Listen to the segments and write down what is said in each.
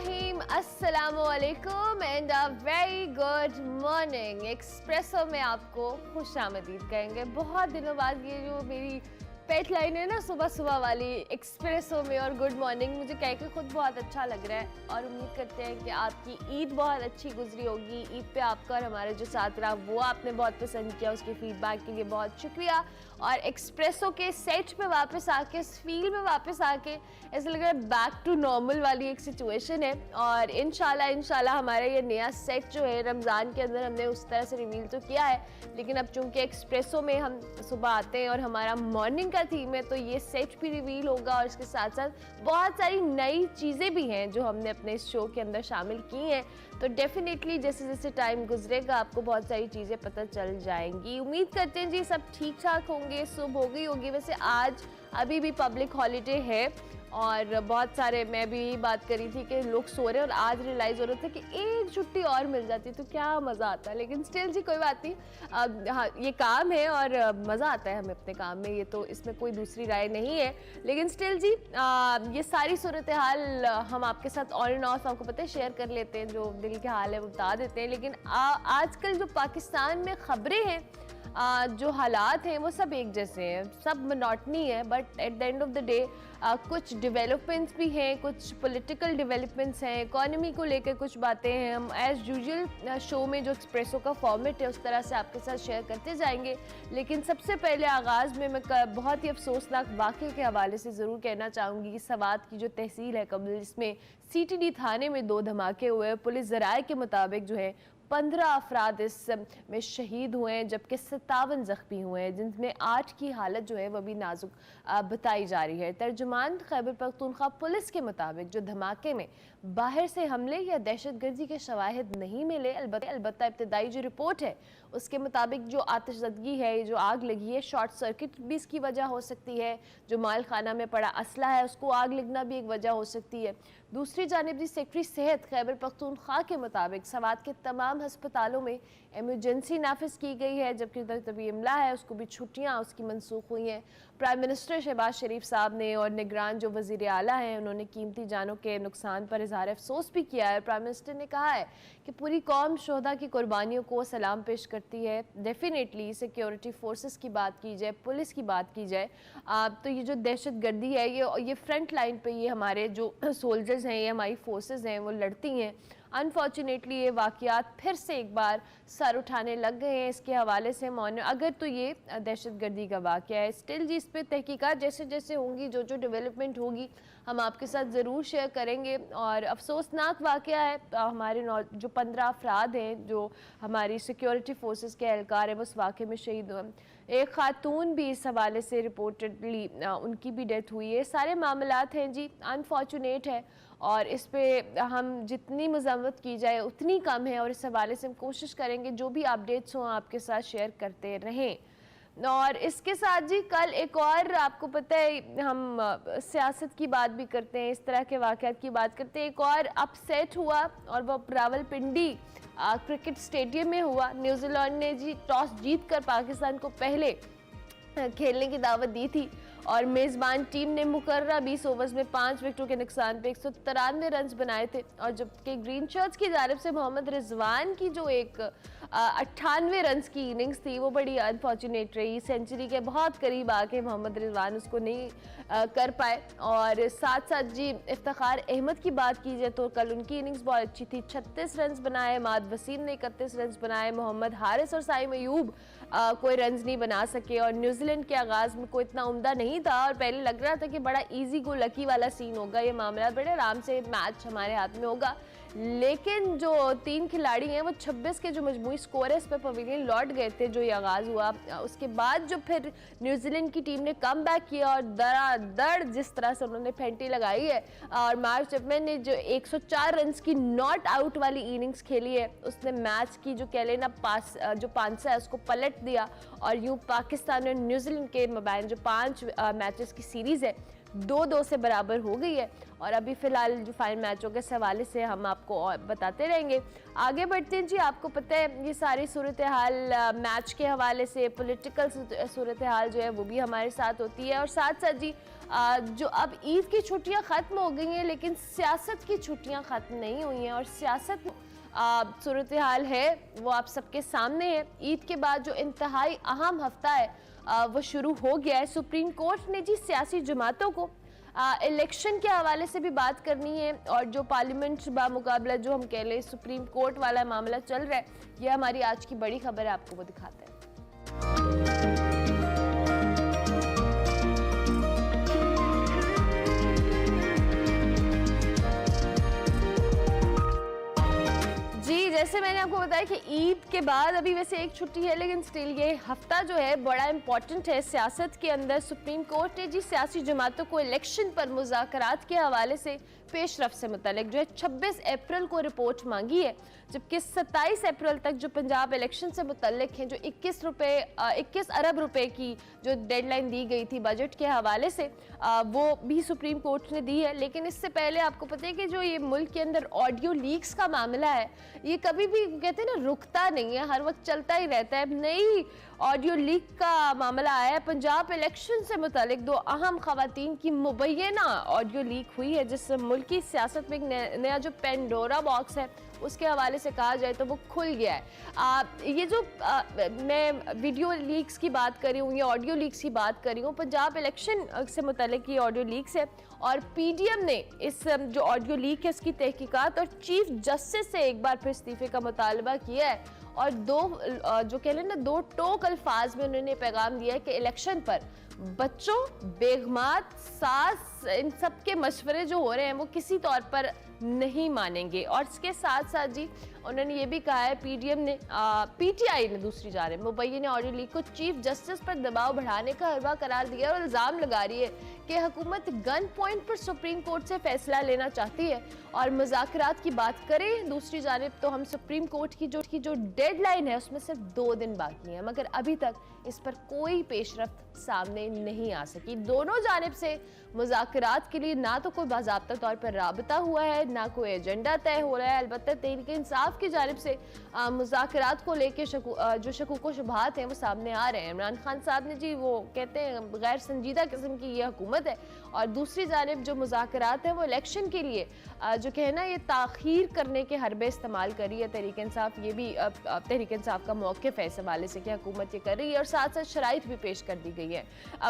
रहीम अस्सलामुअलैकुम and a very good morning. Espresso में आपको खुशामदीद कहेंगे। बहुत दिनों बाद ये जो मेरी पेट लाइन है ना सुबह सुबह वाली, एक्सप्रेसो में और गुड मॉर्निंग, मुझे कह के खुद बहुत अच्छा लग रहा है और उम्मीद करते हैं कि आपकी ईद बहुत अच्छी गुजरी होगी। ईद पे आपका और हमारे जो साथ रहा वो आपने बहुत पसंद किया, उसके फीडबैक के लिए बहुत शुक्रिया। और एक्सप्रेसो के सेट पे वापस आके, इस फील में वापस आके ऐसा लग रहा है बैक टू नॉर्मल वाली एक सिचुएशन है। और इंशाल्लाह हमारा ये नया सेट जो है रमज़ान के अंदर हमने उस तरह से रिवील तो किया है, लेकिन अब चूंकि एक्सप्रेसो में हम सुबह आते हैं और हमारा मॉर्निंग का थीम है तो ये सेट भी रिवील होगा और इसके साथ साथ बहुत सारी नई चीज़ें भी हैं जो हमने अपने इस शो के अंदर शामिल की हैं। तो डेफिनेटली जैसे जैसे टाइम गुजरेगा आपको बहुत सारी चीज़ें पता चल जाएंगी। उम्मीद करते हैं जी सब ठीक ठाक होंगे, सुबह हो गई होगी। वैसे आज अभी भी पब्लिक हॉलीडे है और बहुत सारे, मैं भी यही बात करी थी कि लोग सो रहे हैं और आज रियलाइज़ हो रहा था कि एक छुट्टी और मिल जाती तो क्या मज़ा आता। लेकिन स्टिल जी कोई बात नहीं, हाँ ये काम है और मज़ा आता है हमें अपने काम में, ये तो इसमें कोई दूसरी राय नहीं है। लेकिन स्टिल जी ये सारी सूरत हाल हम आपके साथ ऑन एंड ऑफ आपको पता है शेयर कर लेते हैं, जो दिल के हाल है वो बता देते हैं। लेकिन आजकल जो पाकिस्तान में खबरें हैं, जो हालात हैं वो सब एक जैसे हैं, सब मोनोटनी है, but at the end of the day कुछ डेवलपमेंट्स भी हैं, कुछ पॉलिटिकल डेवलपमेंट्स हैं, इकोनॉमी को लेकर कुछ बातें हैं। हम एज़ यूजुअल शो में जो एक्सप्रेसो का फॉर्मेट है उस तरह से आपके साथ शेयर करते जाएंगे। लेकिन सबसे पहले आगाज़ में मैं बहुत ही अफसोसनाक वाक़े के हवाले से ज़रूर कहना चाहूँगी कि सवात की जो तहसील है कबल, जिसमें CTD थाने में 2 धमाके हुए। पुलिस ज़राए के मुताबिक जो है 15 अफराद इस में शहीद हुए हैं, जबकि 57 ज़ख्मी हुए हैं, जिनमें 8 की हालत जो है वह भी नाजुक बताई जा रही है। तर्जुमान खैबर पख्तूनख्वा पुलिस के मुताबिक जो धमाके में बाहर से हमले या दहशतगर्दी के शवाहिद नहीं मिले, अलबत्ता इब्तदाई जो रिपोर्ट है उसके मुताबिक जो आतिशज़दगी है, जो आग लगी है, शॉर्ट सर्किट भी इसकी वजह हो सकती है। जो माल खाना में पड़ा असला है उसको आग लगना भी एक वजह हो सकती है। दूसरी जानिब जी सेक्रेटरी सेहत खैबर पख्तूनख्वा के मुताबिक सवात के तमाम अस्पतालों में एमरजेंसी नाफिज की गई है, जबकि तबी इमला है उसको भी छुट्टियाँ उसकी मनसूख हुई हैं। प्राइम मिनिस्टर शहबाज शरीफ साहब ने और निगरान जो वज़ीर आला हैं उन्होंने कीमती जानों के नुकसान पर इज़हार अफसोस भी किया है। प्राइम मिनिस्टर ने कहा है कि पूरी कौम शोहदा की कुर्बानियों को सलाम पेश करती है। डेफिनेटली सिक्योरिटी फोर्सेस की बात की जाए, पुलिस की बात की जाए, तो ये जो दहशत गर्दी है ये फ्रंट लाइन पे ये हमारे जो सोल्जर्स हैं, ये हमारी फोर्सेस हैं, वो लड़ती हैं। अनफॉर्चुनेटली ये वाक़यात फिर से एक बार सर उठाने लग गए हैं। इसके हवाले से अगर तो ये दहशतगर्दी का वाक़या है, स्टिल जी इस पर तहकीकात जैसे जैसे होंगी, जो जो डेवलपमेंट होगी हम आपके साथ ज़रूर शेयर करेंगे। और अफसोसनाक वाक़या है, हमारे जो 15 अफराद हैं जो हमारी सिक्योरिटी फोर्सेस के एहलकार हैं वो इस वाक़े में शहीद हुए। एक खातून भी इस हवाले से रिपोर्टेडली उनकी भी डेथ हुई है। सारे मामलात हैं जी अनफॉर्चुनेट है और इस पर हम जितनी मज़म्मत की जाए उतनी कम है। और इस हवाले से हम कोशिश करेंगे जो भी अपडेट्स हों आपके साथ शेयर करते रहें। और इसके साथ जी कल एक और, आपको पता है हम सियासत की बात भी करते हैं, इस तरह के वाक़यात की बात करते हैं। एक और अपसेट हुआ और वह रावलपिंडी क्रिकेट स्टेडियम में हुआ। न्यूजीलैंड ने जी टॉस जीत कर पाकिस्तान को पहले खेलने की दावत दी थी और मेज़बान टीम ने मुकर्रर 20 ओवर्स में 5 विकेटों के नुकसान पे 193 रन बनाए थे। और जबकि ग्रीन शर्ट्स की जानिब से मोहम्मद रिजवान की जो एक 98 रन की इनिंग्स थी वो बड़ी अनफॉर्चुनेट रही। सेंचुरी के बहुत करीब आके मोहम्मद रिजवान उसको नहीं कर पाए। और साथ साथ जी इफ्तिखार अहमद की बात की जाए तो कल उनकी इनिंग्स बहुत अच्छी थी, 36 रन बनाए। माद वसीम ने 31 रन बनाए। मोहम्मद हारिस और साइम अयूब कोई रन नहीं बना सके। और न्यूजीलैंड के आगाज़ में कोई इतना उम्दा नहीं था और पहले लग रहा था कि बड़ा इजी गो लकी वाला सीन होगा, ये मामला बड़े आराम से मैच हमारे हाथ में होगा। लेकिन जो 3 खिलाड़ी हैं वो 26 के जो मजमूई स्कोर है इस पर पवेलियन लौट गए थे जो ये आगाज़ हुआ। उसके बाद जो फिर न्यूजीलैंड की टीम ने कम बैक किया और दरादर जिस तरह से उन्होंने फेंटी लगाई है। और मार्क चैपमैन ने जो 104 रन की नॉट आउट वाली इनिंग्स खेली है उसने मैच की जो कह लेना जो पांसा है उसको पलट दिया। और यूँ पाकिस्तान और न्यूजीलैंड के मबाइन जो 5 मैचेस की सीरीज़ है 2-2 से बराबर हो गई है। और अभी फ़िलहाल जो फाइनल मैचों के हवाले से हम आपको और बताते रहेंगे। आगे बढ़ते हैं जी, आपको पता है ये सारी सूरत हाल मैच के हवाले से, पॉलिटिकल सूरत हाल जो है वो भी हमारे साथ होती है। और साथ साथ जी जो अब ईद की छुट्टियां ख़त्म हो गई हैं, लेकिन सियासत की छुट्टियां ख़त्म नहीं हुई हैं। और सियासत सूरत हाल है वो आप सबके सामने है। ईद के बाद जो इंतहाई अहम हफ्ता है वो शुरू हो गया है। सुप्रीम कोर्ट ने जी सियासी जमातों को इलेक्शन के हवाले से भी बात करनी है, और जो पार्लियामेंट बामुकाबला जो हम कह लें सुप्रीम कोर्ट वाला मामला चल रहा है, ये हमारी आज की बड़ी खबर है, आपको वो दिखाते हैं। जी, जैसे मैंने आपको बताया कि ईद के बाद अभी वैसे एक छुट्टी है, लेकिन स्टिल ये हफ्ता जो है बड़ा इंपॉर्टेंट है सियासत के अंदर। सुप्रीम कोर्ट ने जी सियासी जमातों को इलेक्शन पर मुज़ाकरात के हवाले से पेशरफ से मुतालिक जो है 26 अप्रैल को रिपोर्ट मांगी है, जबकि 27 अप्रैल तक जो पंजाब इलेक्शन से मुतालिक हैं, जो 21 अरब रुपए की जो डेडलाइन दी गई थी बजट के हवाले से, वो भी सुप्रीम कोर्ट ने दी है। लेकिन इससे पहले आपको पता है कि जो ये मुल्क के अंदर ऑडियो लीक्स का मामला है, ये कभी भी कहते हैं ना रुकता नहीं है, हर वक्त चलता ही रहता है। नई ऑडियो लीक का मामला आया है पंजाब इलेक्शन से मुतालिक। 2 अहम खवातीन की मुबैना ऑडियो लीक हुई है, जिससे मुल्की सियासत में एक नया जो पेंडोरा बॉक्स है उसके हवाले से कहा जाए तो वो खुल गया है। ये जो मैं वीडियो लीक्स की बात कर रही हूँ या ऑडियो लीक्स की बात कर रही हूँ, पंजाब इलेक्शन से मुतालिक ये ऑडियो लीक्स है। और पीडीएम ने इस जो ऑडियो लीक है इसकी तहकीकात और चीफ जस्टिस से एक बार फिर इस्तीफे का मुतालबा किया है। और जो कह लें ना 2 टोक अल्फाज में उन्होंने पैगाम दिया है कि इलेक्शन पर बच्चों, बेगमात, सास, इन सब के मशवरे जो हो रहे हैं वो किसी तौर पर नहीं मानेंगे। और इसके साथ साथ जी उन्होंने ये भी कहा है, पीडीएम ने पीटीआई ने दूसरी जानिब मुबैना ऑडियो लीक को चीफ जस्टिस पर दबाव बढ़ाने का हरबा करार दिया और इल्ज़ाम लगा रही है कि हुकूमत गन पॉइंट पर सुप्रीम कोर्ट से फैसला लेना चाहती है। और मुज़ाकरात की बात करें दूसरी जानिब तो हम सुप्रीम कोर्ट की जो डेडलाइन है उसमें सिर्फ 2 दिन बाकी हैं, मगर अभी तक इस पर कोई पेशरफ्त सामने नहीं आ सकी। दोनों जानिब से मुज़ाकरात के लिए ना तो कोई बाज़ाब्ता तौर पर राबता हुआ है, ना कोई एजेंडा तय हो रहा है। अलबत्ता तहरीक इंसाफ की जानिब से मुज़ाकरात को लेकर जो शकूक शुबहात हैं वो सामने आ रहे हैं। इमरान खान साहब ने जी वो कहते हैं गैर संजीदा किस्म की ये हुकूमत है, और दूसरी जानिब जो मुज़ाकरात हैं वो इलेक्शन के लिए जो कहना ये ताख़ीर करने के हरबे इस्तेमाल कर रही है तहरीक इंसाफ। ये भी तहरीक इंसाफ का मौक़िफ़ है इस हवाले से कि हुकूमत ये कर रही है, और साथ साथ शराइत भी पेश कर दी गई है।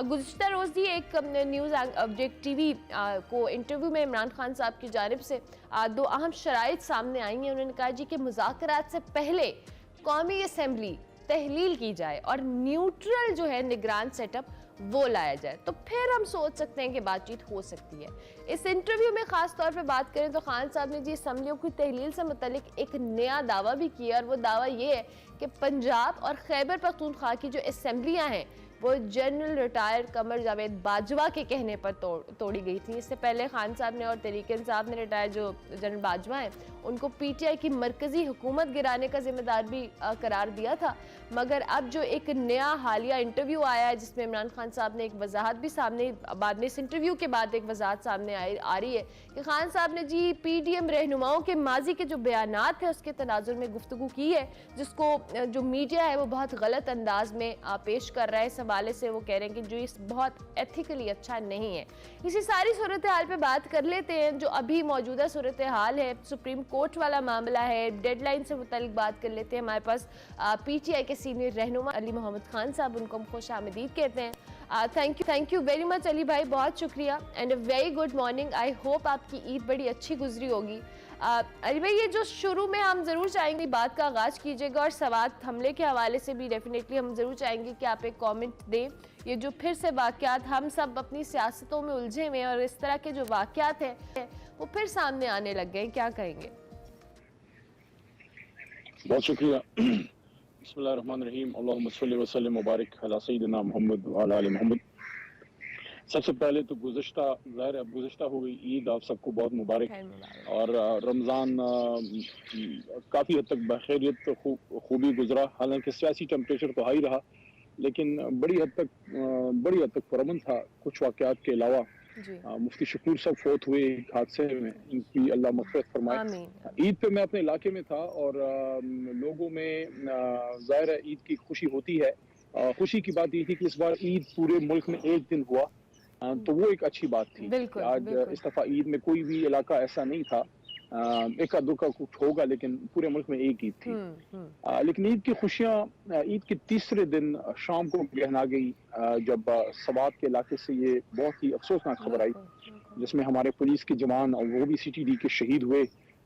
गुज़िश्ता रोज़ ही एक न्यूज़ ऑब्जेक्ट टीवी को इंटरव्यू में इमरान खान साहब की जानिब से 2 अहम शराइत सामने आई हैं। उन्होंने कहा जी कि मुज़ाकरात से पहले कौमी असम्बली तहलील की जाए और न्यूट्रल जो है निगरान सेटअप वो लाया जाए, तो फिर हम सोच सकते हैं कि बातचीत हो सकती है। इस इंटरव्यू में खास तौर पे बात करें तो खान साहब ने जी असम्बलियों की तहलील से मुतालिक एक नया दावा भी किया, और वो दावा ये है कि पंजाब और खैबर पख्तूनख्वा की जो असम्बलियाँ हैं वो जनरल रिटायर्ड कमर जावेद बाजवा के कहने पर तोड़ी गई थी। इससे पहले खान साहब ने और तहरीक इंसाफ ने रिटायर्ड जो जनरल बाजवा हैं उनको पीटीआई की मरकजी हुकूमत गिराने का जिम्मेदार भी करार दिया था। मगर अब जो एक नया हालिया इंटरव्यू आया है जिसमें इमरान खान साहब ने एक वजाहत भी सामने, बाद में इस इंटरव्यू के बाद एक वजाहत सामने आ रही है कि खान साहब ने जी पीडीएम रहनुमाओं के माजी के जो बयानात है उसके तनाजुर में गुफ्तगू की है, जिसको जो मीडिया है वो बहुत गलत अंदाज में पेश कर रहा है। इस हवाले से वो कह रहे हैं कि जो इस बहुत एथिकली अच्छा नहीं है। इसी सारी सूरत हाल पे बात कर लेते हैं जो अभी मौजूदा सूरत हाल है, सुप्रीम कोर्ट वाला मामला है, डेडलाइन से मुतालिक बात कर लेते हैं। हमारे पास पीटीआई के सीनियर रहनुमा अली मोहम्मद खान साहब, उनको हम खुश आमदीद कहते हैं। Thank you very much Ali भाई, बहुत शुक्रिया and a very good morning. I hope आपकी ईद बड़ी अच्छी गुजरी होगी। अली भाई, ये जो शुरू में हम ज़रूर चाहेंगे बात का आगाज़ कीजिएगा, और सवात हमले के हवाले से भी डेफिनेटली हम ज़रूर चाहेंगे कि आप एक कमेंट दें। ये जो फिर से वाक़यात, हम सब अपनी सियासतों में उलझे हुए हैं और इस तरह के जो वाक़यात हैं वो फिर सामने आने लग गए, क्या कहेंगे? बहुत शुक्रिया। बिस्मिल्लाहिर्रहमानिर्रहीम, अल्लाहुम्मा सल्लि व सल्लिम मुबारक अला सय्यिदिना मोहम्मद व अला आलि मोहम्मद। सबसे पहले तो गुज़िश्ता हो गई ईद आप सबको बहुत मुबारक, और रमज़ान काफ़ी हद तक बखैरियत खूबी गुजरा। हालांकि सियासी टेम्परेचर तो हाई रहा, लेकिन बड़ी हद तक पुरअमन था कुछ वाक़यात के अलावा। जी। मुफ्ती शकूर साहब फौत हुए एक हादसे में, इनकी अल्लाह मग़फ़िरत फरमाए। आमीन। ईद पे मैं अपने इलाके में था और लोगों में ज़ाहिर है ईद की खुशी होती है। खुशी की बात ये थी कि इस बार ईद पूरे मुल्क में एक दिन हुआ, तो वो एक अच्छी बात थी कि बिल्कुल, आज बिल्कुल। इस दफ़ा ईद में कोई भी इलाका ऐसा नहीं था। इक्का दुक्का कुछ होगा लेकिन पूरे मुल्क में एक ईद थी। हुँ। लेकिन ईद की खुशियाँ ईद के तीसरे दिन शाम को गहना गई, जब सवात के इलाके से ये बहुत ही अफसोसनाक खबर आई, बिल्कुल, बिल्कुल। जिसमें हमारे पुलिस के जवान और वो भी सीटीडी के शहीद हुए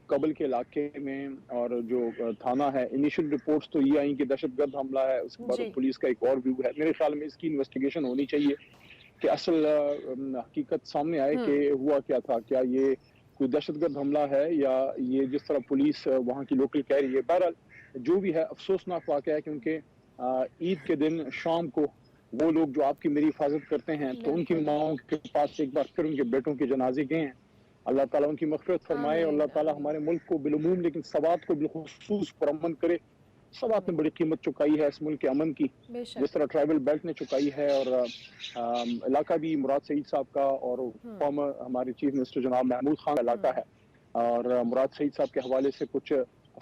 कबल के इलाके में। और जो थाना है, इनिशियल रिपोर्ट्स तो ये आई कि दहशतगर्द हमला है, उसके बाद जी, पुलिस का एक और व्यू है। मेरे ख्याल में इसकी इन्वेस्टिगेशन होनी चाहिए कि असल हकीकत सामने आए कि हुँ, हुआ क्या था, क्या ये कोई दहशतगर्द हमला है या ये जिस तरह पुलिस वहाँ की लोकल कह रही है। बहरहाल जो भी है अफसोसनाक वाक़या है, क्योंकि ईद के दिन शाम को वो लोग जो आपकी मेरी हिफाजत करते हैं, तो उनकी बिल्कुल। माओं के पास एक बार फिर उनके बेटों के जनाजे गए हैं। अल्लाह ताला उनकी मग़फ़िरत फरमाए और आमीन, अल्लाह ताला आमीन। हमारे मुल्क को बिलुमूम लेकिन सवात को बिलख़ुसूस पुरअमन करे। सवात ने आमीन। बड़ी कीमत चुकाई है इस मुल्क के अमन की, बेशक। जिस तरह ट्राइबल बेल्ट ने चुकाई है। और इलाका भी मुराद सईद साहब का और हुँ, फॉर्मर हमारे चीफ मिनिस्टर जनाब महमूद खान का इलाका हुँ। है। और मुराद सईद साहब के हवाले से कुछ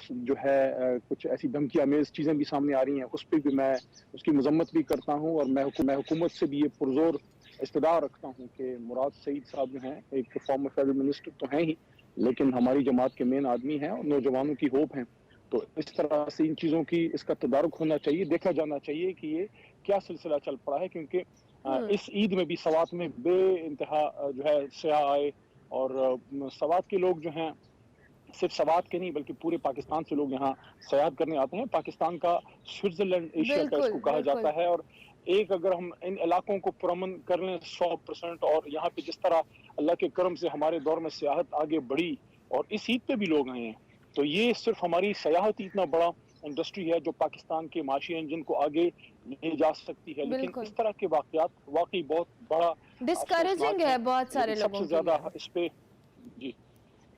जो है कुछ ऐसी धमकी आमेज चीज़ें भी सामने आ रही हैं, उस पर भी मैं उसकी मजम्मत भी करता हूँ। और मैं हुकूमत से भी ये पुरजोर इस्तदा रखता हूँ कि मुराद सईद साहब जो हैं एक फॉर्मर फेडरल मिनिस्टर तो हैं ही, लेकिन हमारी जमात के मेन आदमी हैं और नौजवानों की होप हैं। तो इस तरह से इन चीज़ों की इसका तदारुक होना चाहिए, देखा जाना चाहिए कि ये क्या सिलसिला चल पड़ा है। क्योंकि हुँ, इस ईद में भी सवात में बे इंतहा जो है सयाह आए। और सवात के लोग जो हैं सिर्फ सवात के नहीं बल्कि पूरे पाकिस्तान से लोग यहाँ सयाहत करने आते हैं। पाकिस्तान का स्विट्जरलैंड एशिया का बिल्कुल, इसको कहा जाता बिल्कुल। है। और एक अगर हम इन इलाकों को पुरअमन कर लें 100%, और यहाँ पे जिस तरह अल्लाह के करम से हमारे दौर में सियाहत आगे बढ़ी और इस ईद पे भी लोग आए हैं, तो ये सिर्फ हमारी सयाहत ही इतना बड़ा इंडस्ट्री है जो पाकिस्तान के माशी इंजन को आगे ले जा सकती है। लेकिन बिल्कुल। इस तरह के वाकयात वाकई बहुत बड़ा डिस्करेजिंग अफसोसनाक है हैं। बहुत लेकिन सारे सबसे लोगों के ज्यादा लिए। इस पे जी,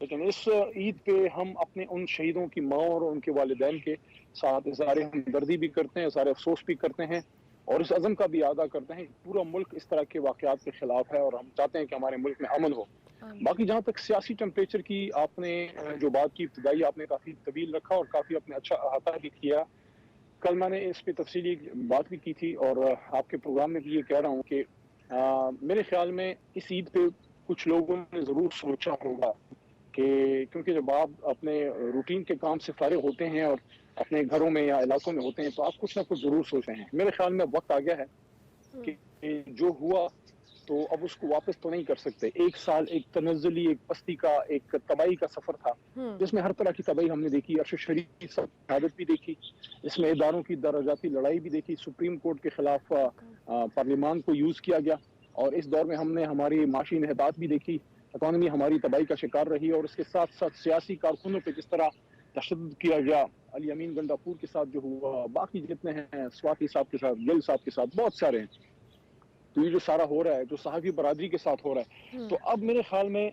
लेकिन इस ईद पे हम अपने उन शहीदों की माँ और उनके वालिदैन के साथ इज़हार हमदर्दी भी करते हैं, इज़हार अफसोस भी करते हैं और इस अज़म का भी अदा करते हैं कि पूरा मुल्क इस तरह के वाक़यात के खिलाफ है और हम चाहते हैं कि हमारे मुल्क में अमन हो। आमीन। बाकी जहाँ तक सियासी टेम्परेचर की आपने जो बात की, इब्तिदाई आपने काफ़ी तवील रखा और काफ़ी आपने अच्छा अहाता भी किया। कल मैंने इस पे तफसीली बात भी की थी और आपके प्रोग्राम में भी ये कह रहा हूँ कि मेरे ख्याल में इस ईद पे कुछ लोगों ने ज़रूर सोचा होगा कि क्योंकि जब आप अपने रूटीन के काम से फारिग होते हैं और अपने घरों में या इलाकों में होते हैं, तो आप कुछ ना कुछ ज़रूर सोचते हैं। मेरे ख्याल में वक्त आ गया है हुँ, कि जो हुआ तो अब उसको वापस तो नहीं कर सकते। एक साल एक तनज़्ज़ुली, एक पस्ती का, एक तबाही का सफ़र था, हुँ। जिसमें हर तरह की तबाही हमने देखी। अरशद शरीफ की शहादत भी देखी, इसमें इदारों की दराजाती लड़ाई भी देखी, सुप्रीम कोर्ट के खिलाफ पार्लियामान को यूज़ किया गया। और इस दौर में हमने हमारी माशी इन्हतात भी देखी, इकॉनमी हमारी तबाही का शिकार रही। और उसके साथ साथ सियासी कारकुनों पर जिस तरह तशद्दुद किया गया, अली अमीन गंडापुर के साथ जो हुआ, बाकी जितने हैं, स्वाति साहब के साथ, गिल साहब के साथ, बहुत सारे हैं। तो ये जो सारा हो रहा है, जो सहाफ़ी बरादरी के साथ हो रहा है, हुँ, तो अब मेरे ख्याल में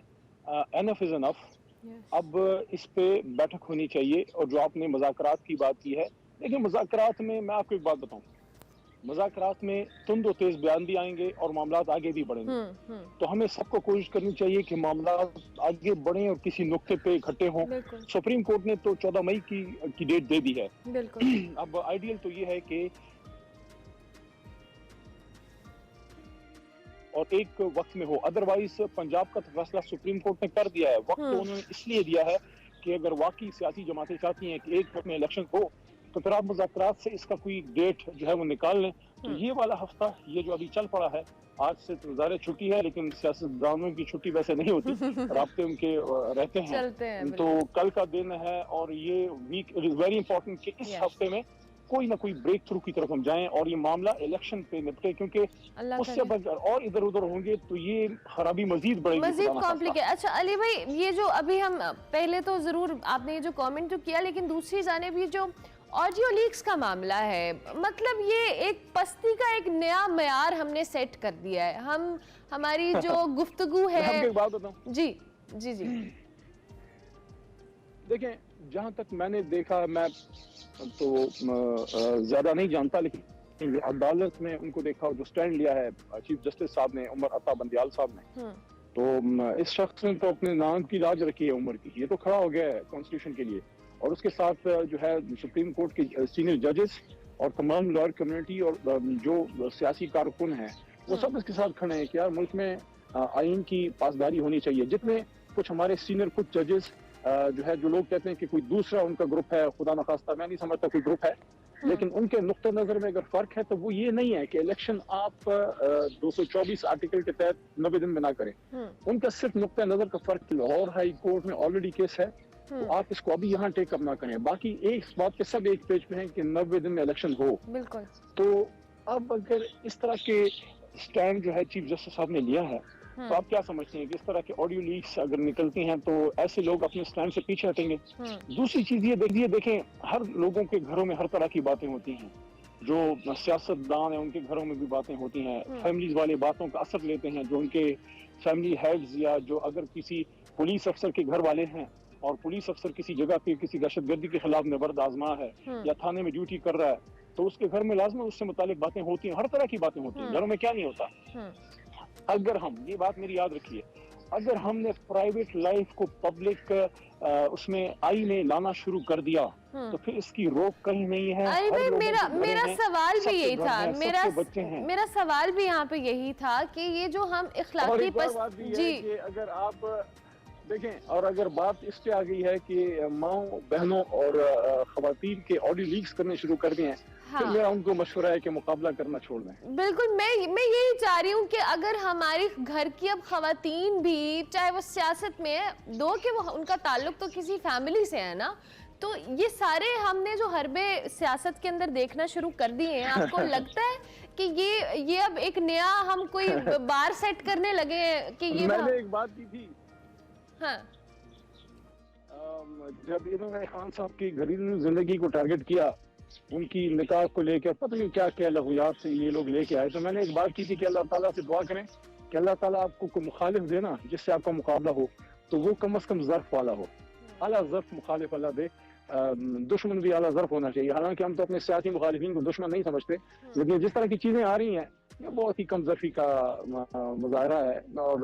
एनफ इज़ एनफ। यस। अब इस पे बैठक होनी चाहिए। और जो आपने मुज़ाकरात की बात की है, देखिए मुज़ाकरात में मैं आपको एक बात बताऊं, मुज़ाकरात में तुंद और तेज बयान भी आएंगे और मामलात आगे भी बढ़ेंगे। हुँ, तो हमें सबको कोशिश करनी चाहिए कि मामलात आगे बढ़ें और किसी नुक्ते पे इकट्ठे हों। बिल्कुल, सुप्रीम कोर्ट ने तो 14 मई की डेट दे दी है। बिल्कुल। अब आइडियल तो ये है कि और एक वक्त में हो, अदरवाइज पंजाब का तो फैसला सुप्रीम कोर्ट ने कर दिया है। वक्त तो हुँ, उन्होंने इसलिए दिया है कि अगर वाकई सियासी जमातें चाहती हैं कि एक वक्त में इलेक्शन हो, तो फिर आप मुज़ाकरात से इसका कोई डेट जो है वो निकाल लें। तो हुँ। ये वाला हफ्ता ये जो अभी चल पड़ा है, आज से तो ज़ाहिर छुट्टी है, लेकिन सियासतदानों की छुट्टी वैसे नहीं होती, राब्ते उनके रहते हैं। चलते हैं, तो बिल्कुल। कल का दिन है और ये week it is very important कि इस यस, हफ्ते में कोई ना कोई ब्रेक थ्रू की तरफ हम जाएं और ये मामला इलेक्शन पे निपटे। क्योंकि अल्लाह उससे करे। अगर और इधर उधर होंगे तो ये खराबी मजीद बढ़ेगी, खुदा मज़ीद ना खास्ता। कॉम्प्लिकेट। अच्छा अली भाई, ये जो अभी हम पहले तो ज़रूर आपने ये जो कमेंट तो किया, लेकिन दूसरी जानिब ये जो ऑडियो लीक्स का मामला है, मतलब ये एक पस्ती का एक नया मयार हमने सेट कर दिया है। हम हमारी जो गुफ्तगू मैं आपको है। एक बात बताऊं, जी, जी, जी। देखें जहां तक मैंने देखा, मैं तो ज्यादा नहीं जानता, लेकिन अदालत में उनको देखा, जो स्टैंड लिया है चीफ जस्टिस साहब ने, उमर अता बंदियाल साहब ने, तो इस शख्स ने तो अपने नाम की लाज रखी है उम्र की, ये तो खड़ा हो गया है कॉन्स्टिट्यूशन के लिए। और उसके साथ जो है सुप्रीम कोर्ट के सीनियर जजेस और तमाम लॉयर कम्युनिटी और जो सियासी कारकुन हैं वो सब इसके साथ खड़े हैं कि यार मुल्क में आइन की पासदारी होनी चाहिए। जितने कुछ हमारे सीनियर कुछ जजेस जो है, जो लोग कहते हैं कि कोई दूसरा उनका ग्रुप है, खुदा न खास्ता मैं नहीं समझता कोई ग्रुप है, लेकिन उनके नुक्ता नजर में अगर फर्क है तो वो ये नहीं है कि इलेक्शन आप 224 आर्टिकल के तहत 90 दिन में ना करें। उनका सिर्फ नुक्ता नजर का फर्क, लाहौर हाई कोर्ट में ऑलरेडी केस है, तो आप इसको अभी यहाँ टेक अप ना करें। बाकी एक बात के सब एक पेज पे है कि 90 दिन में इलेक्शन हो। बिल्कुल। तो अब अगर इस तरह के स्टैंड जो है चीफ जस्टिस साहब ने लिया है, तो आप क्या समझते हैं कि इस तरह के ऑडियो लीक्स अगर निकलती हैं तो ऐसे लोग अपने स्टैंड से पीछे हटेंगे? दूसरी चीज ये देखिए, देखें हर लोगों के घरों में हर तरह की बातें होती हैं, जो सियासतदान है उनके घरों में भी बातें होती हैं, फैमिलीज वाले बातों का असर लेते हैं, जो उनके फैमिली हेड्स या जो अगर किसी पुलिस अफसर के घर वाले हैं और पुलिस अफसर किसी जगह पे किसी दहशतगर्दी के खिलाफ नबर्द आजमा है या थाने में ड्यूटी कर रहा है, तो उसके घर में लाजमी उससे मुतालिक बातें होती हैं, हर तरह की बातें होती हैं। घरों में क्या नहीं होता? अगर हम, ये बात मेरी याद रखिए, अगर हमने प्राइवेट लाइफ को पब्लिक उसमें आई में लाना शुरू कर दिया तो फिर इसकी रोक कहीं नहीं है। अरे भाई, मेरा सवाल भी यही था, मेरा सवाल भी यहाँ पे यही था कि ये जो हम इखलाकी जी, अगर आप देखें, और अगर बात इस पे आ गई है कि माओ बहनों और खवातीन के ऑडियो लीक्स करने शुरू कर दिए हैं, हाँ। तो मेरा उनको मशवरा है कि मुकाबला करना छोड़ दें। बिल्कुल, मैं यही चाह रही हूँ कि अगर हमारे घर की अब खवातीन भी, चाहे वो सियासत में है, दो कि वो उनका ताल्लुक तो किसी फैमिली से है ना, तो ये सारे हमने जो हरबे सियासत के अंदर देखना शुरू कर दिए हैं, आपको लगता है कि ये अब एक नया हम कोई बार सेट करने लगे हैं कि ये मैंने एक बात की थी, हाँ, जब इन्होंने खान साहब की घरेलू जिंदगी को टारगेट किया, उनकी निकाह को लेकर पता नहीं क्या क्या लघुयात से ये लोग लेके आए, तो मैंने एक बात की थी कि अल्लाह ताला से दुआ करें कि अल्लाह ताला आपको कोई मुखालिफ देना जिससे आपका मुकाबला हो, तो वो कम से कम ज़र्फ वाला हो। आला ज़र्फ मुखालिफ अल्लाह दे, दुश्मन भी आला ज़र्फ होना चाहिए। हालांकि हम तो अपने सियासी मुखालिफिन को दुश्मन नहीं समझते, लेकिन जिस तरह की चीज़ें आ रही हैं ये बहुत ही कम ज़र्फी का मुजाहरा है, और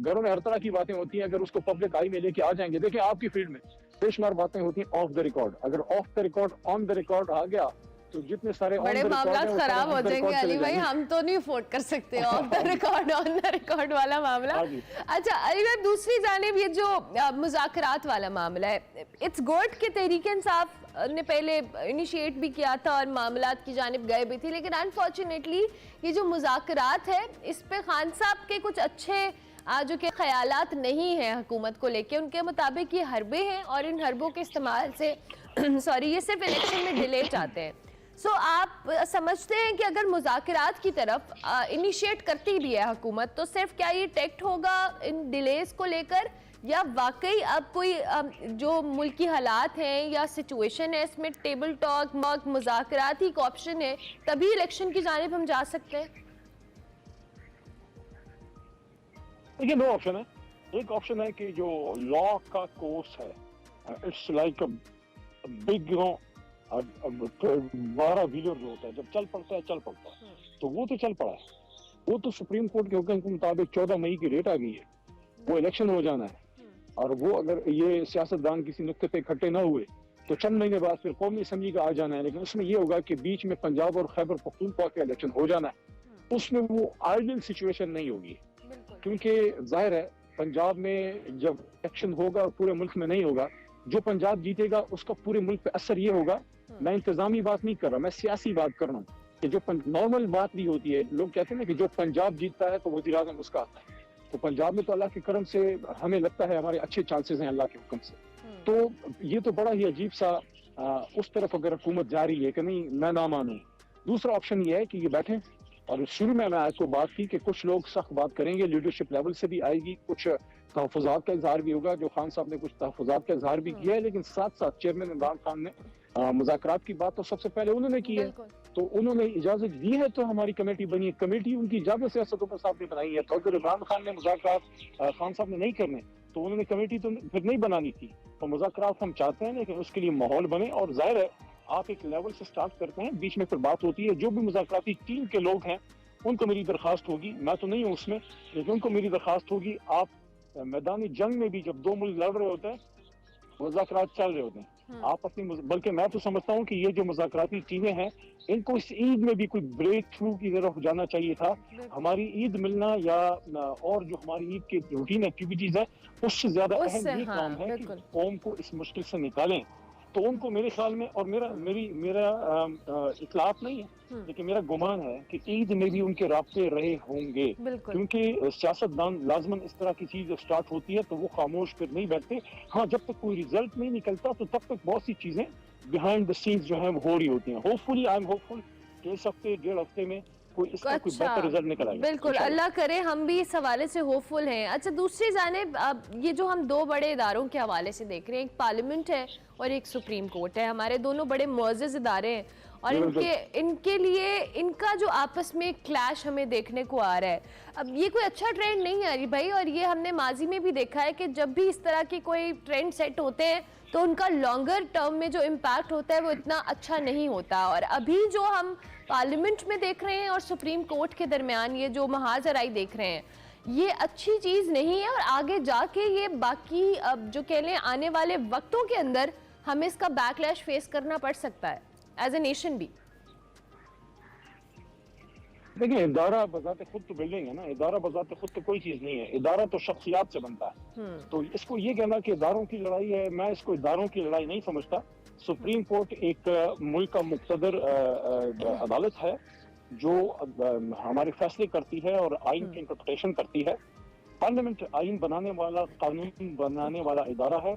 घरों में हर तरह की बातें होती हैं। अगर उसको पब्लिक आई में लेके आ जाएंगे, देखिए आपकी फील्ड में बेशुमार बातें होती हैं ऑफ द रिकॉर्ड, अगर off the record on the record आ गया तो जितने सारे बड़े मामला खराब हो जाएंगे अली भाई, हम तो नहीं अफोर्ड कर सकते of the record on the record वाला मामला। अच्छा अली भाई, दूसरी जानिब ये जो मुज़ाकरात वाला मामला है, इट्स गुड कि तहरीक इंसाफ ने पहले इनिशिएट भी किया था और मामलात की जानिब गए भी थे, लेकिन अनफॉर्चुनेटली ये जो मुज़ाकरात है इस पे खान साहब के कुछ अच्छे जो के ख्यालात नहीं हैं हुकूमत को लेके। उनके मुताबिक ये हरबे हैं और इन हरबों के इस्तेमाल से सॉरी ये सिर्फ इलेक्शन में डिले चाहते हैं। सो आप समझते हैं कि अगर मुज़ाकरात की तरफ इनिशिएट करती भी है हुकूमत, तो सिर्फ क्या ये टेक्ट होगा इन डिलेज को लेकर, या वाकई अब कोई जो मुल्की हालात हैं या सिचुएशन है इसमें टेबल टॉक मुज़ाकरात ही एक ऑप्शन है, तभी इलेक्शन की जानिब हम जा सकते हैं? देखिए दो ऑप्शन है। एक ऑप्शन है कि जो लॉ का कोर्स है, it's like a big 12 wheeler जो होता है, जब चल पड़ता है तो वो तो चल पड़ा है, वो तो सुप्रीम कोर्ट के हुक्म के मुताबिक 14 मई की डेट आ गई है, वो इलेक्शन हो जाना है। और वो अगर ये सियासतदान किसी नुक्ते पे इकट्ठे ना हुए तो चंद महीने बाद फिर कौमी असम्बली का आ जाना है, लेकिन उसमें ये होगा कि बीच में पंजाब और खैबर पख्तूनख्वा का इलेक्शन हो जाना है। उसमें वो आइडियल सिचुएशन नहीं होगी, क्योंकि जाहिर है पंजाब में जब इलेक्शन होगा पूरे मुल्क में नहीं होगा, जो पंजाब जीतेगा उसका पूरे मुल्क पे असर ये होगा। मैं इंतजामी बात नहीं कर रहा, मैं सियासी बात कर रहा हूँ कि जो नॉर्मल बात भी होती है, लोग कहते हैं ना कि जो पंजाब जीतता है तो वज़ीर आज़म उसका आता है, तो पंजाब में तो अल्लाह के करम से हमें लगता है हमारे अच्छे चांसेस हैं अल्लाह के हुक्म से। तो ये तो बड़ा ही अजीब सा उस तरफ अगर हुकूमत जा रही है कि नहीं मैं ना मानूं। दूसरा ऑप्शन ये है कि ये बैठे, और शुरू में मैं आपको बात की कि कुछ लोग सख्त बात करेंगे, लीडरशिप लेवल से भी आएगी, कुछ तहफ़्फ़ुज़ात का इजहार भी होगा, जो खान साहब ने कुछ तहफ़्फ़ुज़ात का इजहार भी किया है, लेकिन साथ साथ चेयरमैन इमरान खान ने मुज़ाकरात की बात तो सबसे पहले उन्होंने की है, तो उन्होंने इजाजत दी है तो हमारी कमेटी बनी है। कमेटी उनकी जाब सियासतों पर साहब ने बनाई है, तो अगर इमरान खान ने मुज़ाकरात खान साहब ने नहीं करने तो उन्होंने कमेटी तो फिर नहीं बनानी थी। तो मुज़ाकरात हम चाहते हैं, लेकिन उसके लिए माहौल बने, और जाहिर है आप एक लेवल से स्टार्ट करते हैं, बीच में फिर बात होती है। जो भी मुज़ाकराती टीम के लोग हैं उनको मेरी दरख्वास्त होगी, मैं तो नहीं हूँ उसमें, लेकिन उनको मेरी दरख्वास्त होगी, आप मैदानी जंग में भी जब दो मुल्क लड़ रहे होते हैं, मुज़ाकरात चल रहे होते हैं, आप अपनी बल्कि मैं तो समझता हूँ कि ये जो मुज़ाकराती टीमें हैं, इनको इस ईद में भी कोई ब्रेक थ्रू की तरफ जाना चाहिए था। हमारी ईद मिलना या और जो हमारी ईद की रूटीन एक्टिविटीज है, उससे ज्यादा अहम ये काम है कि कौम को इस मुश्किल से निकालें। तो उनको मेरे ख्याल में, और मेरा इतलाफ नहीं है, लेकिन मेरा गुमान है कि ईद में भी उनके राब्ते रहे होंगे, क्योंकि सियासतदान लाजमन इस तरह की चीज स्टार्ट होती है तो वो खामोश फिर नहीं बैठते। हाँ, जब तक कोई रिजल्ट नहीं निकलता तो तब तक बहुत सी चीजें बिहाइंड द सीन्स जो है वो हो रही होती हैं। होपफुली आई एम होपफुल कि इस हफ्ते 1.5 हफ्ते में कोई इसका कोई बेहतर रिजल्ट निकल आएगा। बिल्कुल, अल्लाह करे, हम भी इस हवाले से होपफुल हैं। अच्छा, दूसरी जानिब ये जो हम दो बड़े इदारों के हवाले से देख रहे हैं, एक पार्लियामेंट है और एक सुप्रीम कोर्ट है, हमारे दोनों बड़े मुअज़्ज़ज़ इदारे हैं और इनके लिए इनका जो आपस में क्लैश हमें देखने को आ रहा है, अब ये कोई अच्छा ट्रेंड नहीं है भाई। और ये हमने माजी में भी देखा है कि जब भी इस तरह के कोई ट्रेंड सेट होते हैं तो उनका लॉन्गर टर्म में जो इम्पैक्ट होता है वो इतना अच्छा नहीं होता। और अभी जो हम पार्लियामेंट में देख रहे हैं और सुप्रीम कोर्ट के दरमियान ये जो महाजराई देख रहे हैं, ये अच्छी चीज़ नहीं है और आगे जाके ये बाकी अब जो कह लें आने वाले वक्तों के अंदर हमें इसका बैकलैश फेस करना पड़ सकता है एज ए नेशन भी। देखिए, इदारा बजाते खुद तो बिल्डिंग है ना, इदारा बजाते खुद तो कोई चीज नहीं है, इदारा तो शख्सियात से बनता है। तो इसको ये कहना कि इदारों की लड़ाई है, मैं इसको इदारों की लड़ाई नहीं समझता। सुप्रीम कोर्ट एक मुल्क का मुक़्तदर अदालत है जो हमारे फैसले करती है और आइन की इंटरप्रिटेशन करती है। पार्लियामेंट आइन बनाने वाला, कानून बनाने वाला इदारा है।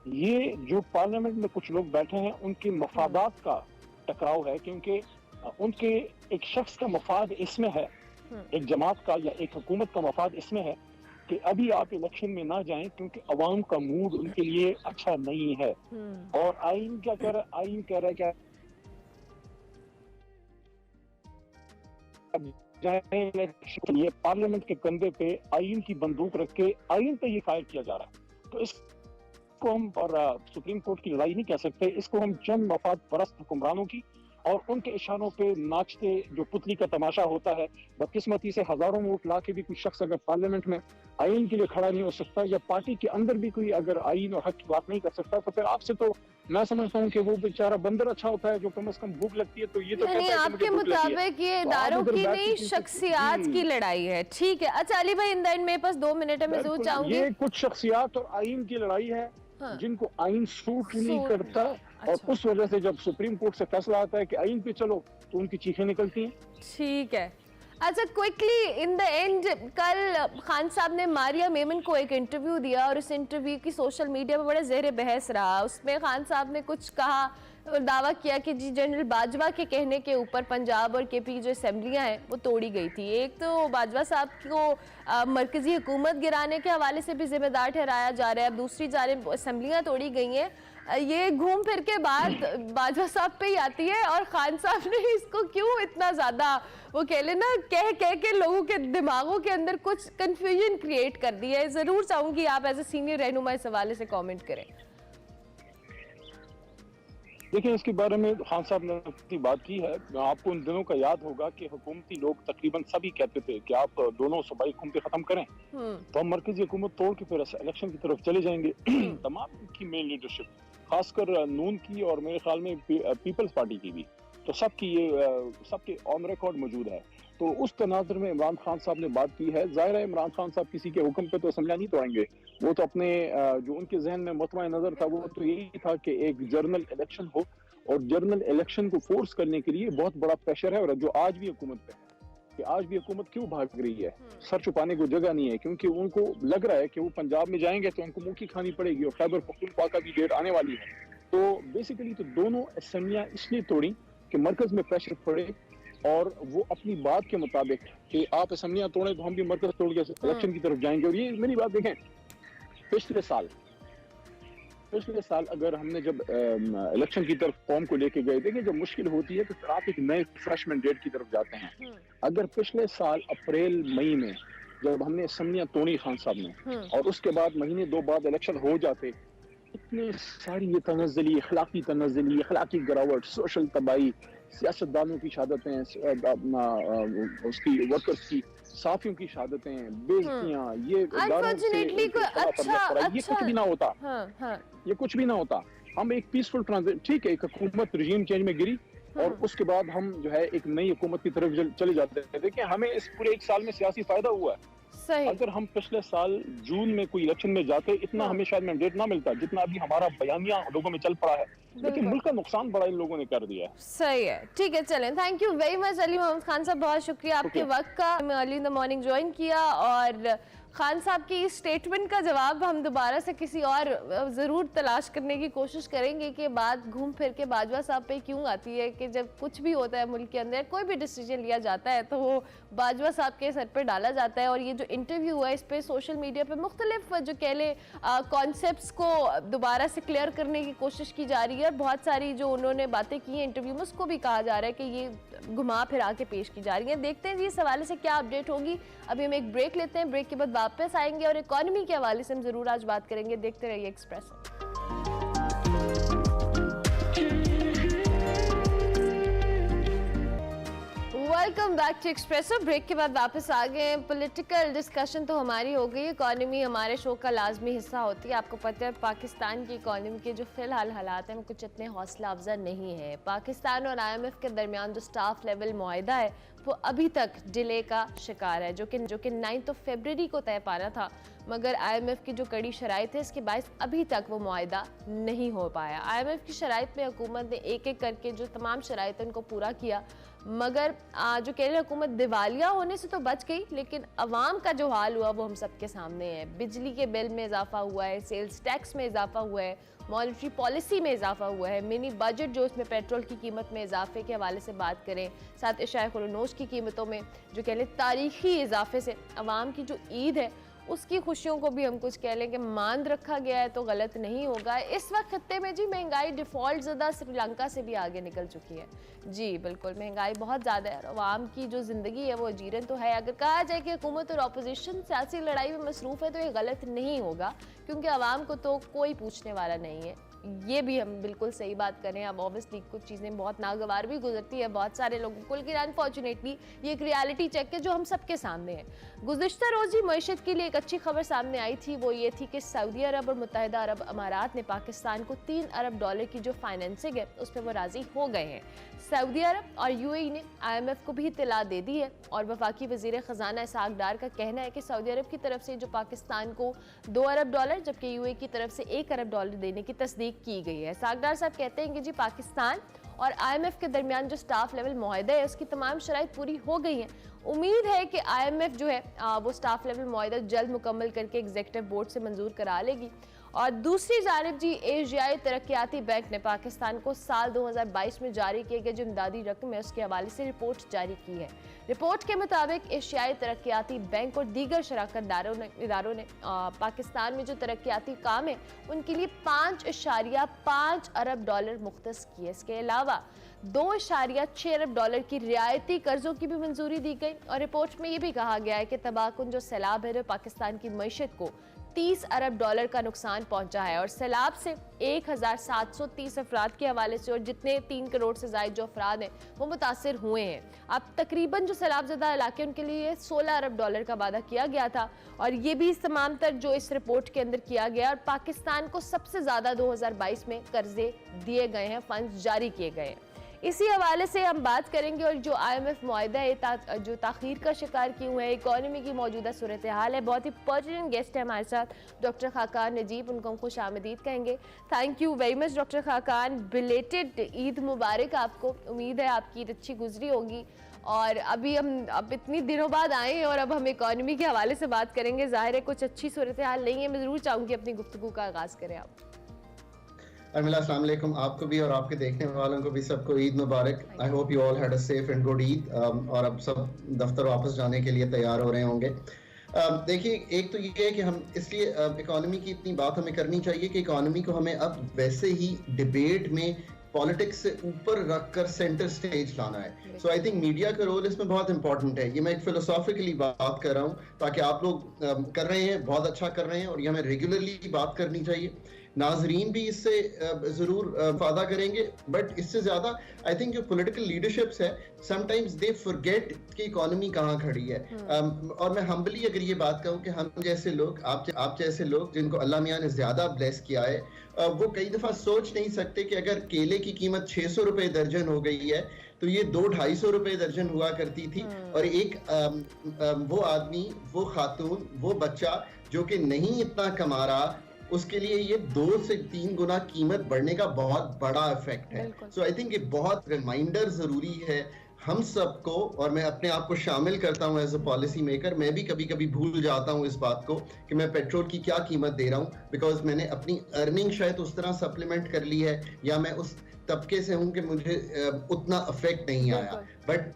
ये जो पार्लियामेंट में कुछ लोग बैठे हैं उनके मफादात का टकराव है, क्योंकि उनके एक शख्स का मफाद इसमें है, एक जमात का या एक हुकूमत का मफाद इसमें है कि अभी आप इलेक्शन में ना जाएं क्योंकि अवाम का मूड उनके लिए अच्छा नहीं है। और आइन क्या कह रहा है? आइन कह रहा है क्या ये पार्लियामेंट के कंधे पे आइन की बंदूक रख के आइन पे ये फायर किया जा रहा है। तो इसको हम और सुप्रीम कोर्ट की लड़ाई नहीं कह सकते, इसको हम चंद मफाद परस्त हुक्मरानों की और उनके इशारों पे नाचते जो पुतली का तमाशा होता है। बदकिस्मती से हजारों वोट ला के भी कोई शख्स अगर पार्लियामेंट में आइन के लिए खड़ा नहीं हो सकता या पार्टी के अंदर भी कोई अगर आइन और हक की बात नहीं कर सकता, तो फिर आपसे तो मैं समझता हूँ कि वो बेचारा बंदर अच्छा होता है जो कम से कम भूख लगती है। तो ये तो कहता है आपके मुताबिक ये इदारों की नहीं शख्सियात की लड़ाई है। ठीक है, अच्छा अली भाई, इन द एंड मेरे पास 2 मिनट है, मैं जरूर चाहूंगी। ये कुछ शख्सियात और आइन की लड़ाई है, जिनको आइन सूट नहीं करता। और उस वजह से जब सुप्रीम कोर्ट से फैसला आता है कि आइन पे चलो तो उनकी चीखें निकलती हैं। ठीक है, अच्छा क्विकली इन द एंड, कल खान साहब ने मारिया मेमन को एक इंटरव्यू दिया और उस इंटरव्यू की सोशल मीडिया में बड़ा ज़ेर बहस रहा। उसमें खान साहब ने कुछ कहा और दावा किया कि जी जनरल बाजवा के कहने के ऊपर पंजाब और केपी की जो असम्बलियाँ हैं वो तोड़ी गई थी। एक तो बाजवा साहब को मरकजी हुकूमत गिराने के हवाले से भी जिम्मेदार ठहराया जा रहा है, अब दूसरी जानिब असम्बलियाँ तोड़ी गई हैं। ये घूम फिर के बात बाजवा साहब पे ही आती है और खान साहब ने इसको क्यों इतना ज़्यादा वो कह लेना कह के लोगों के दिमागों के अंदर कुछ कंफ्यूजन क्रिएट कर दी है। ज़रूर चाहूँगी आप एज ए सीनियर रहनुमा इस हवाले से कमेंट करें। देखिए, इसके बारे में खान साहब ने अपनी बात की है। आपको उन दिनों का याद होगा कि हुकूमती लोग तकरीबन सभी कहते थे कि आप दोनों सूबाई हुकूमतें खत्म करें तो हम मरकजी हुकूमत तोड़ के फिर इलेक्शन की तरफ चले जाएंगे। तमाम की मेन लीडरशिप, खासकर नून की और मेरे ख्याल में पीपल्स पार्टी की भी, तो सबकी ये सबके ऑन रिकॉर्ड मौजूद है। तो उस तनाजुर में इमरान खान साहब ने बात की है। जाहिर है इमरान खान साहब किसी के हुक्म पे तो असम्बलियां नहीं तोड़ेंगे, वो तो अपने जो उनके जहन में मतवा नजर था वो तो यही था कि एक जर्नल इलेक्शन हो, और जर्नल इलेक्शन को फोर्स करने के लिए बहुत बड़ा प्रेशर है। और जो आज भी हुकूमत पे है कि आज भी हुकूमत क्यों भाग रही है, सर छुपाने को जगह नहीं है, क्योंकि उनको लग रहा है कि वो पंजाब में जाएंगे तो उनको मुंह की खानी पड़ेगी और खैबर पख्तूनख्वा का भी डेट आने वाली है। तो बेसिकली तो दोनों असम्बलियां इसलिए तोड़ी कि मरकज में प्रेशर पड़े और वो अपनी बात के मुताबिक कि आप असम्बलियां तोड़े तो हम भी मरकज तोड़ के इलेक्शन की तरफ जाएंगे। और ये मेरी बात देखें, पिछले साल अगर हमने जब इलेक्शन की तरफ कौम को लेके गए, देखिए जब मुश्किल होती है तो फिर आप एक नए फ्रेश मैंडेट की तरफ जाते हैं। अगर पिछले साल अप्रैल मई में जब हमने असम्बलियां तोड़ी खान साहब ने और उसके बाद महीने 2 बाद इलेक्शन हो जाते इतने सारी ये तनज़्ज़ुली, अखलाकी गिरावट, सोशल तबाही, सियासतदानों की शहादतें, उसकी वर्कर्स की, साफियों की शहादतें, बेइज्जतियां, ये इदारों से अनफॉर्चुनेटली कोई अच्छा ये कुछ भी ना होता। हाँ हाँ ये कुछ भी ना होता। हम एक पीसफुल ट्रांजिशन, ठीक है, एक हुकूमत रजीम चेंज में गिरी और उसके बाद हम जो है एक नई हुकूमत की तरफ चले जाते हैं। देखिए हमें इस पूरे एक साल में सियासी फायदा हुआ है। सही। अगर हम पिछले साल जून में कोई इलेक्शन में जाते, इतना हमें शायद मैंडेट ना मिलता जितना अभी हमारा बयानिया लोगों में चल पड़ा है। लेकिन मुल्क का नुकसान बड़ा इन लोगों ने कर दिया है। सही है, ठीक है, चलें। Thank you very much Ali Mohammad Khan साहब, बहुत शुक्रिया आपके वक्त का। हमें early in the morning join किया और खान साहब की इस स्टेटमेंट का जवाब हम दोबारा से किसी और ज़रूर तलाश करने की कोशिश करेंगे कि बात घूम फिर के बाजवा साहब पे क्यों आती है कि जब कुछ भी होता है मुल्क के अंदर, कोई भी डिसीजन लिया जाता है तो वो बाजवा साहब के सर पे डाला जाता है। और ये जो इंटरव्यू हुआ है इस पे सोशल मीडिया पे मुख्तलिफ जो कह लें कॉन्सेप्ट्स को दोबारा से क्लियर करने की कोशिश की जा रही है। बहुत सारी जो उन्होंने बातें की हैं इंटरव्यू में उसको भी कहा जा रहा है कि ये घुमा फिरा के पेश की जा रही है। देखते हैं जी इस हवाले से क्या अपडेट होगी। अभी हम एक ब्रेक लेते हैं, ब्रेक के बाद वापस आएंगे और इकोनॉमी के हवाले से हम जरूर आज बात करेंगे। देखते रहिए Expresso. Welcome back to Expresso. Break के बाद वापस आ गए। पॉलिटिकल डिस्कशन तो हमारी हो गई, इकोनॉमी हमारे शो का लाजमी हिस्सा होती है। आपको पता है पाकिस्तान की इकोनॉमी के जो फिलहाल हालात हैं वो कुछ इतने हौसला अफजा नहीं है। पाकिस्तान और IMF के दरमियान जो स्टाफ लेवल मुआहिदा है वो अभी तक डिले का शिकार है, जो कि 9 फरवरी को तय पाना था, मगर IMF की जो कड़ी शराइत है इसके बायस अभी तक वो मुआहिदा नहीं हो पाया। IMF की शराइत में हुकूमत ने एक एक करके जो तमाम शराइत उनको पूरा किया, मगर जो कह रहे हुकूमत दिवालिया होने से तो बच गई, लेकिन अवाम का जो हाल हुआ वो हम सबके सामने है। बिजली के बिल में इजाफा हुआ है, सेल्स टैक्स में इजाफा हुआ है, मॉनेटरी पॉलिसी में इजाफा हुआ है, मिनी बजट जो इसमें पेट्रोल की कीमत में इजाफे के हवाले से बात करें, साथ इशाए खुलनोश की कीमतों में जो कह लें तारीखी इजाफे से अवाम की जो ईद है उसकी खुशियों को भी हम कुछ कह लें कि मांद रखा गया है तो गलत नहीं होगा। इस वक्त खत्ते में जी महंगाई डिफ़ॉल्ट ज़्यादा श्रीलंका से भी आगे निकल चुकी है। जी बिल्कुल, महंगाई बहुत ज़्यादा है और आवाम की जो ज़िंदगी है वो अजीरन तो है। अगर कहा जाए कि हुकूमत और अपोजिशन सियासी लड़ाई में मसरूफ़ है तो ये गलत नहीं होगा, क्योंकि आवाम को तो कोई पूछने वाला नहीं है। ये भी हम बिल्कुल सही बात करें। अब ऑब्वियसली कुछ चीज़ें बहुत नागवार भी गुजरती है बहुत सारे लोगों को, लेकिन अनफॉर्चुनेटली ये एक रियलिटी चेक है जो हम सबके सामने है। गुज़िश्ता रोज़ ही मईशत के लिए एक अच्छी खबर सामने आई थी, वो ये थी कि सऊदी अरब और मुत्तहिदा अरब अमारात ने पाकिस्तान को $3 अरब की जो फाइनेंसिंग है उस पर वो राजी हो गए हैं। सऊदी अरब और UAE ने IMF को भी इत्तला दे दी है और वफाकी वज़ीर ख़जाना इसहाक डार का कहना है कि सऊदी अरब की तरफ से जो पाकिस्तान को $2 अरब जबकि UAE की तरफ से $1 अरब देने की तस्दीक की गई है। इसहाक डार साहब कहते हैं कि जी पाकिस्तान और IMF के दरमियान जो स्टाफ लेवल मुआहिदा है उसकी तमाम शराइत पूरी हो गई हैं। उम्मीद है कि IMF जो है वो स्टाफ लेवल मुआहिदा जल्द मुकम्मल करके एग्जीक्यूटिव बोर्ड से मंजूर करा लेगी। और दूसरी जानिब जी एशियाई तरक्याती बैंक ने पाकिस्तान को साल 2022 में जारी किए गए जो इमदादी रकम है उसके हवाले से रिपोर्ट जारी की है। रिपोर्ट के मुताबिक एशियाई तरक्याती बैंक और दीगर शराकत इदारों ने पाकिस्तान में जो तरक्याती काम है उनके लिए $5.5 अरब मुख्तस किए। इसके अलावा $2.6 अरब की रियायती कर्जों की भी मंजूरी दी गई। और रिपोर्ट में ये भी कहा गया है कि तबाहकुन जो सैलाब है पाकिस्तान की मईशत को $30 अरब का नुकसान पहुंचा है और सैलाब से 1730 अफराद के हवाले से और जितने 3 करोड़ से ज़ायद जो अफराद हैं वो मुतासिर हुए हैं। अब तकरीबन जो सैलाबज़दा इलाके उनके लिए $16 अरब का वादा किया गया था और ये भी इस तमाम तर जो इस रिपोर्ट के अंदर किया गया। और पाकिस्तान को सबसे ज़्यादा 2022 में कर्जे दिए गए हैं, फंड जारी किए गए हैं। इसी हवाले से हम बात करेंगे और जो IMF मुआहिदा है जो ताखीर का शिकार क्यों है, इकोनॉमी की मौजूदा सूरत हाल है। बहुत ही पर्टिनेंट गेस्ट है हमारे साथ डॉक्टर खाकान नजीब, उनको हम खुश आमदीद कहेंगे। Thank you very much doctor Khaqan, belated Eid मुबारक आपको। उम्मीद है आपकी ईद अच्छी गुजरी होगी। और अब इतनी दिनों बाद आए हैं और अब हम इकोनॉमी के हवाले से बात करेंगे। ज़ाहिर है कुछ अच्छी सूरत हाल नहीं है, मैं ज़रूर चाहूँगी अपनी गुफ्तगू का आगाज़ करें आप। अर्मिला, अस्सलाम वालेकुम, आपको भी और आपके देखने वालों को भी सबको ईद मुबारक। I hope you all had a safe and good Eid और अब सब दफ्तर वापस जाने के लिए तैयार हो रहे होंगे। देखिए, एक तो ये है कि हम इसलिए इकोनॉमी की इतनी बात हमें करनी चाहिए कि इकोनॉमी को हमें अब वैसे ही डिबेट में पॉलिटिक्स से ऊपर रखकर सेंटर स्टेज लाना है। सो आई थिंक मीडिया का रोल इसमें बहुत इंपॉर्टेंट है। ये मैं एक फिलोसॉफिकली बात कर रहा हूँ ताकि आप लोग कर रहे हैं, बहुत अच्छा कर रहे हैं और ये हमें रेगुलरली बात करनी चाहिए। नाजरीन भी इससे जरूर फायदा करेंगे, बट इससे ज्यादा आई थिंक जो पॉलिटिकल लीडरशिप्स है समटाइम्स दे फॉरगेट कि इकोनॉमी कहाँ खड़ी है। और मैं हम्बली अगर ये बात कहूँ कि हम जैसे लोग, आप जैसे लोग जिनको अल्लाह मियां ने ज्यादा ब्लेस किया है, वो कई दफा सोच नहीं सकते कि अगर केले की कीमत 600 रुपए दर्जन हो गई है तो ये 200-250 रुपए दर्जन हुआ करती थी। और एक वो आदमी, वो खातून, वो बच्चा जो कि नहीं इतना कमा रहा, उसके लिए ये 2 से 3 गुना कीमत बढ़ने का बहुत बड़ा इफेक्ट है। सो आई थिंक ये बहुत रिमाइंडर जरूरी है हम सबको, और मैं अपने आप को शामिल करता हूं एज अ पॉलिसी मेकर। मैं भी कभी कभी भूल जाता हूं इस बात को कि मैं पेट्रोल की क्या कीमत दे रहा हूं, बिकॉज मैंने अपनी अर्निंग शायद उस तरह सप्लीमेंट कर ली है, या मैं उस तबके से हूं कि मुझे उतना इफेक्ट नहीं आया। बट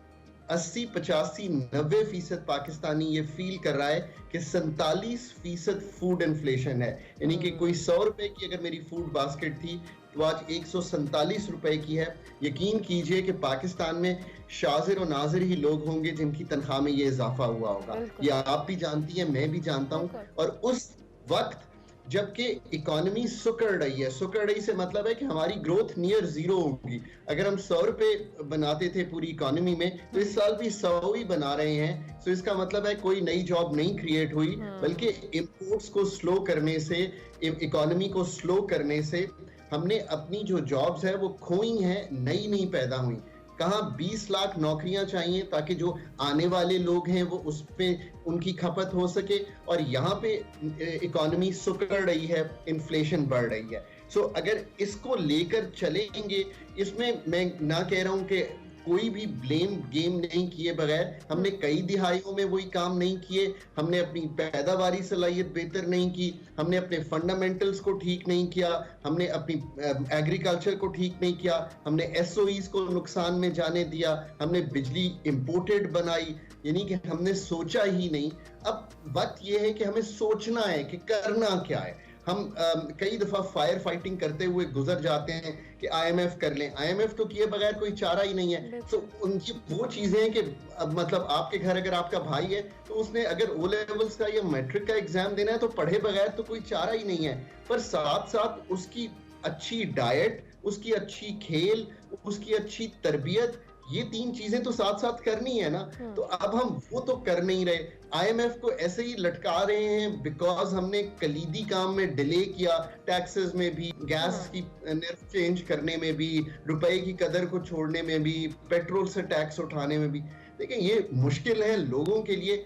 80, 85, 90% पाकिस्तानी ये फील कर रहा है कि 47% फूड इन्फ्लेशन है। यानी कि कोई 100 रुपए की अगर मेरी फूड बास्केट थी तो आज 147 रुपए की है। यकीन कीजिए कि पाकिस्तान में शाजिर और नाजिर ही लोग होंगे जिनकी तनख्वाह में ये इजाफा हुआ होगा। ये आप भी जानती हैं, मैं भी जानता हूँ। और उस वक्त जबकि इकोनॉमी सुकड़ रही है, सुकड़ रही से मतलब है कि हमारी ग्रोथ नियर जीरो होगी। अगर हम 100 रुपए बनाते थे पूरी इकोनॉमी में, तो इस साल भी 100 ही बना रहे हैं। तो इसका मतलब है कोई नई जॉब नहीं क्रिएट हुई, बल्कि इंपोर्ट्स को स्लो करने से, इकोनॉमी को स्लो करने से हमने अपनी जो जॉब्स है वो खोई हैं, नई नहीं पैदा हुई। कहाँ 20 लाख नौकरियां चाहिए ताकि जो आने वाले लोग हैं वो उस पे उनकी खपत हो सके, और यहाँ पे इकोनॉमी सुकड़ रही है, इन्फ्लेशन बढ़ रही है। सो अगर इसको लेकर चलेंगे, इसमें मैं ना कह रहा हूँ कि कोई भी ब्लेम गेम नहीं किए बगैर, हमने कई दिहाइयों में वही काम नहीं किए, हमने अपनी पैदावारी सलाहियत बेहतर नहीं की, हमने अपने फंडामेंटल्स को ठीक नहीं किया, हमने अपनी एग्रीकल्चर को ठीक नहीं किया, हमने एसओईज को नुकसान में जाने दिया, हमने बिजली इंपोर्टेड बनाई, यानी कि हमने सोचा ही नहीं। अब वक्त यह है कि हमें सोचना है कि करना क्या है। हम कई दफा फायर फाइटिंग करते हुए गुजर जाते हैं कि आईएमएफ कर लें, आईएमएफ तो किए बगैर कोई चारा ही नहीं है। तो उनकी वो चीजें हैं कि मतलब आपके घर अगर आपका भाई है तो उसने अगर ओ लेवल्स का या मैट्रिक का एग्जाम देना है तो पढ़े बगैर तो कोई चारा ही नहीं है। पर साथ साथ उसकी अच्छी डाइट, उसकी अच्छी खेल, उसकी अच्छी तरबियत, ये 3 चीजें तो साथ साथ करनी है ना। तो अब हम वो तो कर नहीं रहे, आईएमएफ को ऐसे ही लटका रहे हैं बिकॉज हमने कलीदी काम में डिले किया, टैक्सेस में भी, गैस की निर्फ चेंज करने में भी, रुपए की कदर को छोड़ने में भी, पेट्रोल से टैक्स उठाने में भी। देखिए ये मुश्किल है लोगों के लिए,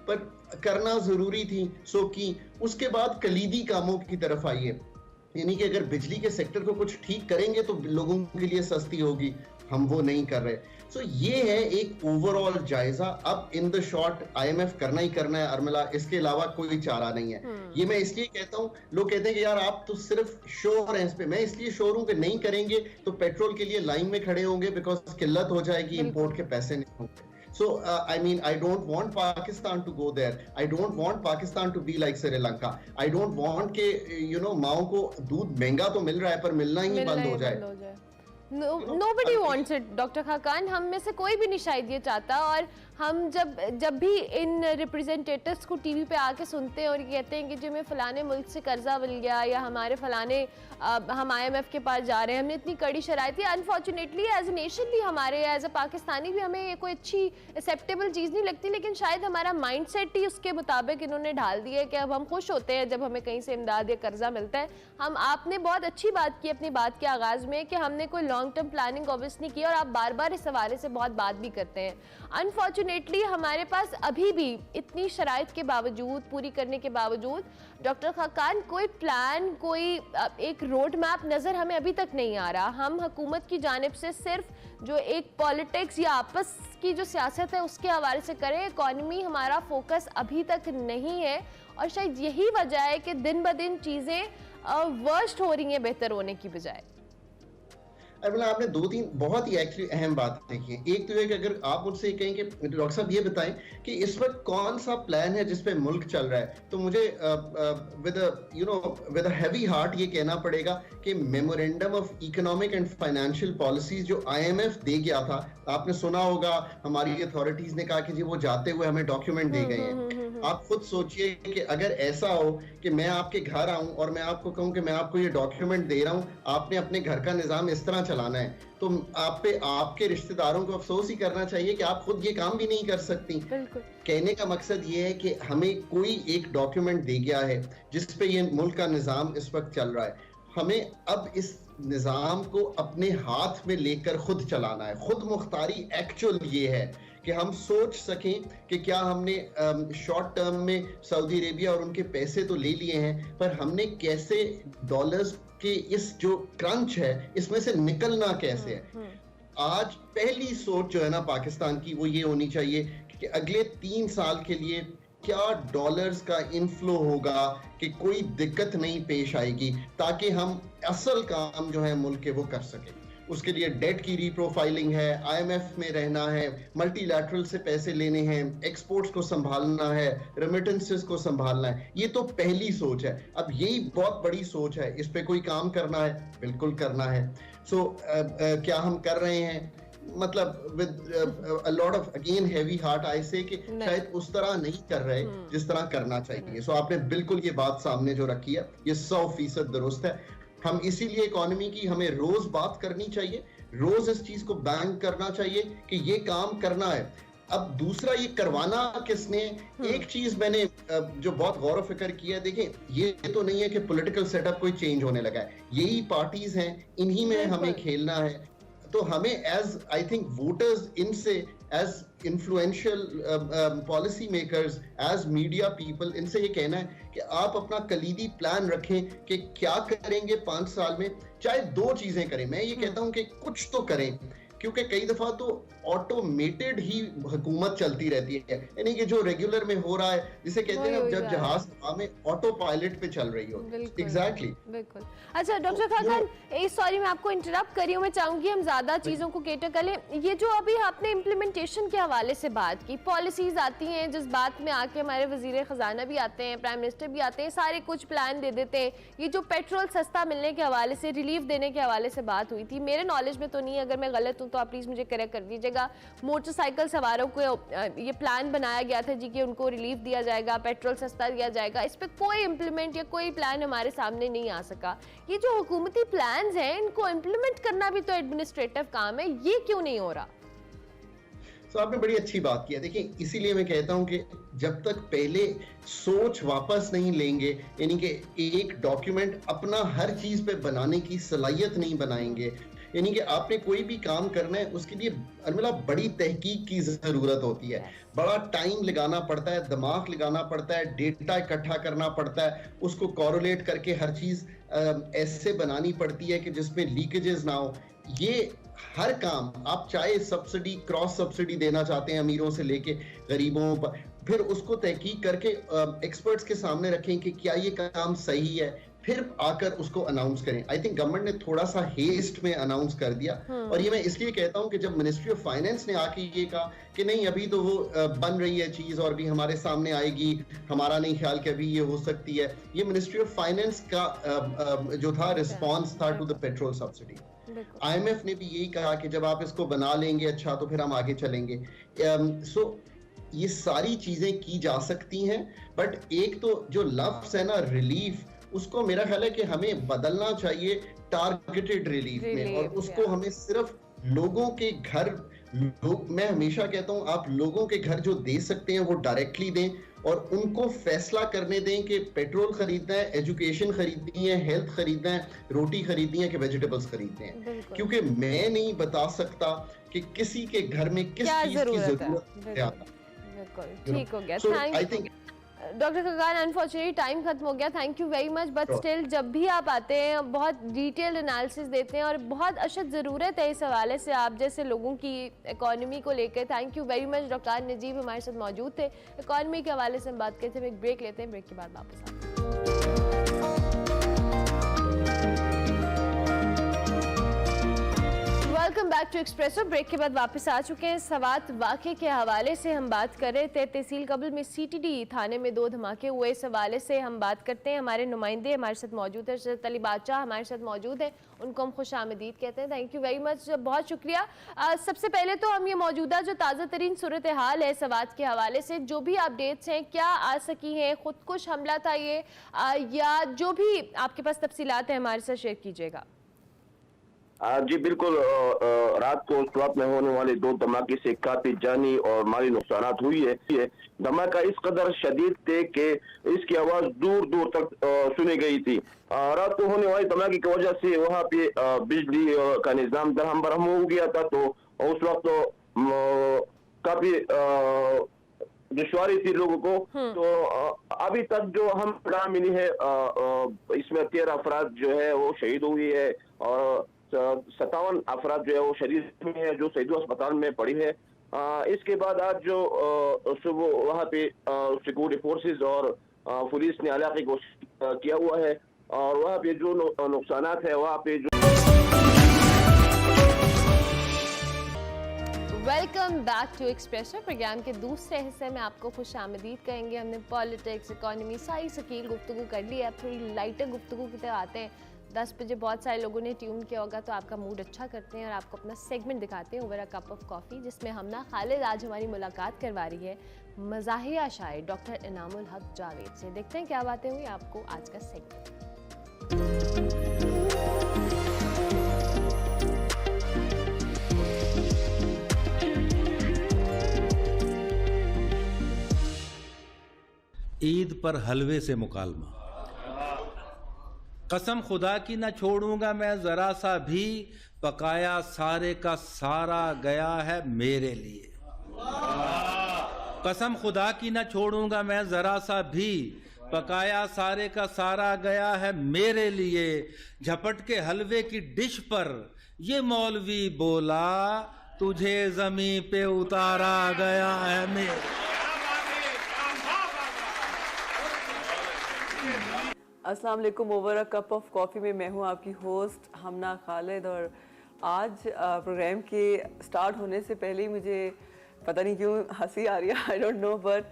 पर करना जरूरी थी, सो की। उसके बाद कलीदी कामों की तरफ आइए, यानी कि अगर बिजली के सेक्टर को कुछ ठीक करेंगे तो लोगों के लिए सस्ती होगी, हम वो नहीं कर रहे। सो ये है एक ओवरऑल जायजा। अब इन द शॉर्ट आईएमएफ करना ही करना है अर्मिला, इसके अलावा कोई चारा नहीं है। ये मैं इसलिए कहता हूँ, लोग कहते हैं कि यार आप तो सिर्फ श्योर हैं इस पे। मैं इसलिए श्योर हूँ कि नहीं करेंगे तो पेट्रोल के लिए लाइन में खड़े होंगे, बिकॉज किल्लत हो जाएगी, इंपोर्ट के पैसे नहीं होंगे। So I mean, I don't want Pakistan to go there. I don't want Pakistan to be like Sri Lanka. I don't want कि माओ को दूध महंगा तो मिल रहा है पर मिलना ही बंद हो जाए। Nobody wants it, doctor Khaqan. हम में से कोई भी नहीं शायद ये चाहता। और हम जब भी इन रिप्रेजेंटेटिव्स को टीवी पे आके सुनते हैं और ये कहते हैं कि जो हमें फलाने मुल्क से कर्जा मिल गया, या हमारे फलाने हम आईएमएफ के पास जा रहे हैं, हमने इतनी कड़ी शराइत थी। अनफॉर्चुनेटली एज ए नेशन भी, हमारे एज ए पाकिस्तानी भी, हमें ये कोई अच्छी एक्सेप्टेबल चीज़ नहीं लगती। लेकिन शायद हमारा माइंडसेट ही उसके मुताबिक इन्होंने डाल दिया है कि अब हम खुश होते हैं जब हमें कहीं से इमदाद या कर्जा मिलता है। आपने बहुत अच्छी बात की अपनी बात के आगाज़ में कि हमने कोई लॉन्ग टर्म प्लानिंग ऑब्वियस नहीं की, और आप बार बार इस हवाले से बहुत बात भी करते हैं। अनफॉर्चुनेटली हमारे पास अभी भी इतनी शराइत के बावजूद, पूरी करने के बावजूद, डॉक्टर खाकान कोई प्लान, कोई एक रोड मैप नज़र हमें अभी तक नहीं आ रहा। हम हुकूमत की जानिब से सिर्फ जो एक पॉलिटिक्स या आपस की जो सियासत है उसके हवाले से करें, इकॉनमी हमारा फोकस अभी तक नहीं है। और शायद यही वजह है कि दिन ब दिन चीज़ें वर्स्ट हो रही हैं बेहतर होने की बजाय। आपने 2-3 बहुत ही एक्चुअली अहम बातें की। एक तो है कि अगर आप मुझसे कहें कि डॉक्टर साहब ये बताएं कि इस वक्त कौन सा प्लान है जिस पे मुल्क चल रहा है, तो मुझे विद अ हैवी हार्ट ये कहना पड़ेगा कि memorandum of economic and financial policies जो आईएमएफ दे गया था, आपने सुना होगा, हमारी अथॉरिटीज ने कहा कि जी वो जाते हुए हमें डॉक्यूमेंट दे गए हैं। आप खुद सोचिए कि अगर ऐसा हो कि मैं आपके घर आऊं और मैं आपको कहूं कि मैं आपको ये डॉक्यूमेंट दे रहा हूं, आपने अपने घर का निजाम इस तरह चलाना है, तो आप पे आपके रिश्तेदारों को अफसोस ही करना चाहिए कि आप खुद ये काम भी नहीं कर सकती। कहने का मकसद ये है कि हमें कोई एक डॉक्यूमेंट दे गया है जिस पे ये मुल्क का निजाम इस वक्त चल रहा है, हमें अब इस निजाम को अपने हाथ में लेकर खुद चलाना है। खुद मुख्तारी एक्चुअल ये है कि हम सोच सकें कि क्या हमने शॉर्ट टर्म में सऊदी अरेबिया और उनके पैसे तो ले लिए हैं, पर हमने कैसे डॉलर्स के इस जो क्रंच है इसमें से निकलना कैसे है। आज पहली सोच जो है ना पाकिस्तान की, वो ये होनी चाहिए कि अगले 3 साल के लिए क्या डॉलर्स का इनफ्लो होगा कि कोई दिक्कत नहीं पेश आएगी, ताकि हम असल काम जो है मुल्क के वो कर सकें। उसके लिए डेट की रीप्रोफाइलिंग है, आईएमएफ में रहना है, मल्टीलैटरल से पैसे लेने हैं, एक्सपोर्ट्स को संभालना है, रेमिटेंसेस को संभालना है। ये तो पहली सोच है। अब यही बहुत बड़ी सोच है, इस पे कोई काम करना है, बिल्कुल करना है। क्या हम कर रहे हैं? मतलब with a lot of again heavy heart I से कि शायद उस तरह नहीं कर रहे जिस तरह करना चाहिए। आपने बिल्कुल ये बात सामने जो रखी है ये 100% दुरुस्त है। हम इसीलिए इकोनॉमी की हमें रोज बात करनी चाहिए, रोज इस चीज को बैंक करना चाहिए कि ये काम करना है। अब दूसरा ये करवाना किसने? एक चीज मैंने जो बहुत गौर व फिक्र किया है, देखें ये तो नहीं है कि पॉलिटिकल सेटअप कोई चेंज होने लगा है, यही पार्टीज हैं, इन्हीं में हमें खेलना है। तो हमें एज आई थिंक वोटर्स इनसे as influential policy makers, as media people, इनसे ये कहना है कि आप अपना कलीदी प्लान रखें कि क्या करेंगे 5 साल में। चाहे 2 चीजें करें, मैं ये कहता हूं कि कुछ तो करें, क्योंकि कई दफा तो ऑटोमेटेड ही हुकूमत चलती रहती है, यानी कि जो रेगुलर में हो रहा है, जिसे कहते हैं जब जहाज हवा में ऑटो पायलट पे चल रही हो। एग्जैक्टली बिल्कुल। अच्छा डॉक्टर खान, सॉरी मैं आपको इंटरप्ट कर रही हूँ, मैं चाहूंगी हम ज्यादा चीजों को केटर कर लें। ये जो अभी आपने इम्प्लीमेंटेशन के हवाले से बात की, पॉलिसीज आती हैं जिस बात में आके हमारे वजीर खजाना भी आते हैं, प्राइम मिनिस्टर भी आते हैं, सारे कुछ प्लान दे देते हैं। ये जो पेट्रोल सस्ता मिलने के हवाले से, रिलीफ देने के हवाले से बात हुई थी, मेरे नॉलेज में तो नहीं है, अगर मैं गलत हूँ तो आप प्लीज मुझे करेक्ट कर दीजिएगा। मोटरसाइकिल सवारों को ये प्लान बनाया गया था जी कि उनको रिलीफ दिया जाएगा, पेट्रोल सस्ता दिया जाएगा। इस पे कोई इम्प्लीमेंट या कोई प्लान हमारे सामने नहीं आ सका। ये जो हुकूमती प्लान्स हैं, इनको इम्प्लीमेंट करना भी तो एडमिनिस्ट्रेटिव काम है, ये क्यों नहीं हो रहा? तो आपने बड़ी अच्छी बात की है। देखिए इसीलिए मैं कहता हूं कि जब तक पहले सोच वापस नहीं लेंगे, यानी कि एक डॉक्यूमेंट अपना हर चीज पे बनाने की सलाहियत नहीं बनाएंगे, यानी कि आपने कोई भी काम करना है उसके लिए अर्मिला बड़ी तहकीक की जरूरत होती है, बड़ा टाइम लगाना पड़ता है, दिमाग लगाना पड़ता है, डेटा इकट्ठा करना पड़ता है, उसको कोरिलेट करके हर चीज ऐसे बनानी पड़ती है कि जिसमें लीकेजेस ना हो। ये हर काम आप चाहे सब्सिडी, क्रॉस सब्सिडी देना चाहते हैं अमीरों से लेके गरीबों पर, फिर उसको तहकीक करके एक्सपर्ट्स के सामने रखें कि क्या ये काम सही है, फिर आकर उसको अनाउंस करें। आई थिंक गवर्नमेंट ने थोड़ा सा हेस्ट में अनाउंस कर दिया, और ये मैं इसलिए कहता हूं कि जब मिनिस्ट्री ऑफ फाइनेंस ने आके ये कहा कि नहीं अभी तो वो बन रही है चीज और भी हमारे सामने आएगी, हमारा नहीं ख्याल कि अभी ये हो सकती है, ये मिनिस्ट्री ऑफ फाइनेंस का जो था रिस्पॉन्स था to the petrol subsidy. IMF ने भी यही कहा कि जब आप इसको बना लेंगे अच्छा तो फिर हम आगे चलेंगे। ये सारी चीजें की जा सकती हैं, बट एक तो जो लफ्ज है ना रिलीफ, उसको मेरा ख्याल है कि हमें बदलना चाहिए टारगेटेड रिलीफ में, और उसको हमें सिर्फ लोगों के घर, मैं हमेशा कहता हूं आप लोगों के घर जो दे सकते हैं वो डायरेक्टली दें, और उनको फैसला करने दें कि पेट्रोल खरीदना है, एजुकेशन खरीदनी है, हेल्थ खरीदना है, रोटी खरीदनी है कि वेजिटेबल्स खरीदने हैं। क्योंकि मैं नहीं बता सकता कि किसी के घर में किस चीज की जरूरत है। ठीक हो गया, thank you doctor Khaqan. Unfortunately time खत्म हो गया, thank you very much, but still जब भी आप आते हैं बहुत डिटेल्ड एनालिसिस देते हैं और बहुत अशद ज़रूरत है इस हवाले से आप जैसे लोगों की इकॉनमी को लेकर। Thank you very much. Doctor Najeeb हमारे साथ मौजूद थे, इकॉनमी के हवाले से हम बात करते हैं। एक ब्रेक लेते हैं, ब्रेक के बाद वापस आते हैं। Welcome back to Expresso. Break के बाद वापस आ चुके हैं। सवात वाक़े के हवाले से हम बात कर रहे थे। तहसील कबल में सीटीडी थाने में 2 धमाके हुए, इस हवाले से हम बात करते हैं। हमारे नुमाइंदे हमारे साथ मौजूद है, शरत अली बादशाह हमारे साथ मौजूद है, उनको हम खुश आमदीद कहते हैं। थैंक यू वेरी मच, बहुत शुक्रिया। सबसे पहले तो हम ये मौजूदा जो ताज़ा तरीन सूरत हाल है सवात के हवाले से, जो भी अपडेट्स हैं क्या आ सकी हैं, खुदकुश हमला था ये या जो भी आपके पास तफसीलात हैं हमारे साथ शेयर कीजिएगा। जी बिल्कुल, रात को सुबह में होने वाले 2 धमाके से काफी जानी और माली नुकसान हुई है। धमाका इस कदर शदीद थे कि इसकी आवाज दूर दूर तक सुनी गई थी। रात को होने वाले धमाके की वजह से वहाँ पे बिजली का निजाम दरहम बरहम हो गया था, तो उस वक्त तो काफी दुश्वारी थी लोगों को। तो अभी तक जो हम इत्तला मिली है इसमें 13 अफराद जो है वो शहीद हुई है और 57 अफराद जो है वो शरीर में है जो शहीदों अस्पताल में पड़ी है। इसके बाद आज जो सुबह वहाँ पे सिक्योरिटी फोर्सेस और पुलिस ने इलाके को किया हुआ है और वहाँ पे जो नुकसानात है वहाँ पे जो। Welcome back to Expresso. Programme के दूसरे हिस्से में आपको खुश आमदीद कहेंगे। हमने पॉलिटिक्स, इकोनॉमी, सारी सकील गुफ्तगू कर ली है। अब थोड़ी लाइटर गुफ्तगू की तरह आते हैं। 10 बजे बहुत सारे लोगों ने ट्यून किया होगा, तो आपका मूड अच्छा करते हैं और आपको अपना सेगमेंट दिखाते हैं, over a cup of coffee, जिसमें हमना खालिद आज हमारी मुलाकात करवा रही है मज़ाहिया शायर डॉक्टर इनामुल हक जावेद से। देखते हैं क्या बातें हुई आपको आज का सेगमेंट। ईद पर हलवे से मुकालमा। कसम खुदा की न छोड़ूंगा मैं जरा सा भी, पकाया सारे का सारा गया है मेरे लिए। कसम खुदा की न छोड़ूंगा मैं जरा सा भी, पकाया सारे का सारा गया है मेरे लिए। झपट के हलवे की डिश पर ये मौलवी बोला, तुझे जमीन पे उतारा गया है मेरे। अस्सलाम वालेकुम। Over a cup of coffee में मैं हूँ आपकी होस्ट हमना खालिद और आज प्रोग्राम के स्टार्ट होने से पहले ही मुझे पता नहीं क्यों हंसी आ रही है, I don't know, but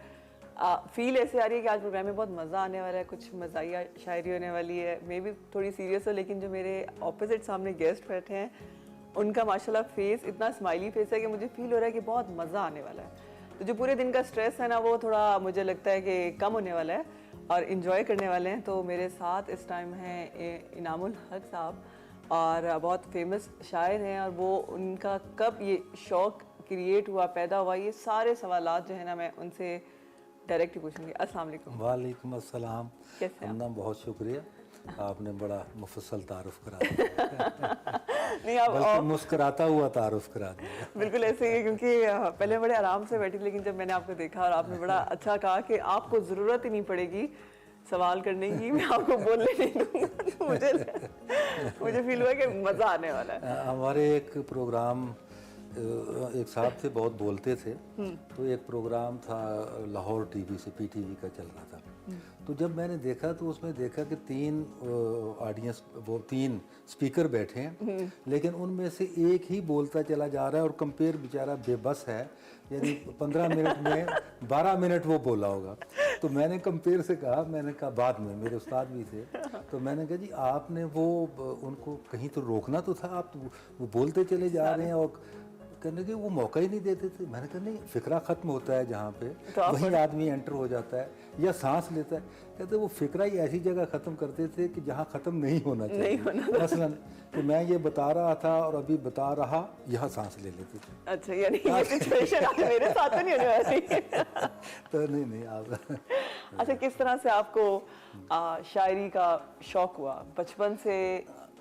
feel ऐसे आ रही है कि आज प्रोग्राम में बहुत मज़ा आने वाला है, कुछ मज़ाहिया शायरी होने वाली है। मे भी थोड़ी सीरियस हो, लेकिन जो मेरे ऑपोजिट सामने गेस्ट बैठे हैं उनका माशाल्लाह फेस इतना स्माइली फेस है कि मुझे फील हो रहा है कि बहुत मज़ा आने वाला है। तो जो पूरे दिन का स्ट्रेस है ना, वो थोड़ा मुझे लगता है कि कम होने वाला है और इन्जॉय करने वाले हैं। तो मेरे साथ इस टाइम हैं इनामुल हक साहब और बहुत फेमस शायर हैं, और वो उनका कब ये शौक़ क्रिएट हुआ, पैदा हुआ, ये सारे सवालात जो है ना मैं उनसे डायरेक्ट ही पूछूंगी। अस्सलाम वालेकुम। वालेकुम अस्सलाम। कैसे हैं आप? बहुत शुक्रिया, आपने बड़ा मुफस्सल तारुफ करा दिया। नहीं आप बल्कि मुस्कुराता हुआ तारुफ करा दिया। बिल्कुल ऐसे ही है, क्योंकि पहले बड़े आराम से बैठी, लेकिन जब मैंने आपको देखा और आपने बड़ा अच्छा कहा कि आपको ज़रूरत ही नहीं पड़ेगी सवाल करने की, मैं आपको बोलने नहीं दूंगा, तो मुझे फील हुआ कि मज़ा आने वाला है। हमारे एक प्रोग्राम, एक साहब थे बहुत बोलते थे, तो एक प्रोग्राम था लाहौर टीवी से, पीटीवी का चल रहा था। तो जब मैंने देखा तो उसमें देखा कि 3 ऑडियंस, वो 3 स्पीकर बैठे हैं, लेकिन उनमें से एक ही बोलता चला जा रहा है और कंपेयर बेचारा बेबस है, यानी 15 मिनट में 12 मिनट वो बोला होगा। तो मैंने कंपेयर से कहा, मैंने कहा बाद में, मेरे उस्ताद भी थे, तो मैंने कहा जी आपने वो उनको कहीं तो रोकना तो था, आप तो वो बोलते चले जा रहे हैं और कहने के वो मौका ही नहीं देते थे। मैंने कहा नहीं, फिक्रा ख़त्म होता है जहाँ पे वहीं आदमी एंटर हो जाता है या सांस लेता है। कहते वो फिक्रा ही ऐसी जगह ख़त्म करते थे कि जहाँ ख़त्म नहीं होना चाहिए। मसलन तो मैं ये बता रहा था और अभी बता रहा, यहाँ सांस ले लेते थे। अच्छा, यानी ये सिचुएशन आज मेरे साथ तो नहीं होने वाली। तो नहीं आप अच्छा, किस तरह से आपको शायरी का शौक़ हुआ बचपन से?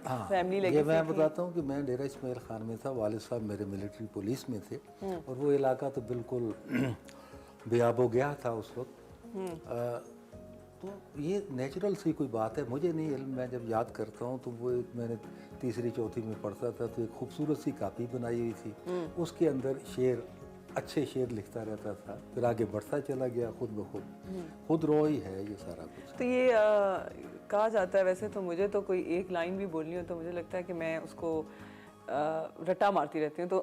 हाँ, फैमिली ये मैं बताता हूँ कि मैं डेरा इस्माइल खान में था, वालिद साहब मेरे मिलिट्री पुलिस में थे और वो इलाका तो बिल्कुल बेआबो गया था उस वक्त। तो ये नेचुरल सी कोई बात है, मुझे नहीं इल्म। मैं जब याद करता हूँ तो वो मैंने 3री 4थी में पढ़ता था, तो एक खूबसूरत सी कापी बनाई हुई थी, उसके अंदर शेर, अच्छे शेर लिखता रहता था, फिर आगे बढ़ता चला गया खुद ब खुद रोई है ये सारा कुछ। तो ये कहा जाता है, वैसे तो मुझे तो कोई एक लाइन भी बोलनी हो तो मुझे लगता है कि मैं उसको रटा मारती रहती हूँ, तो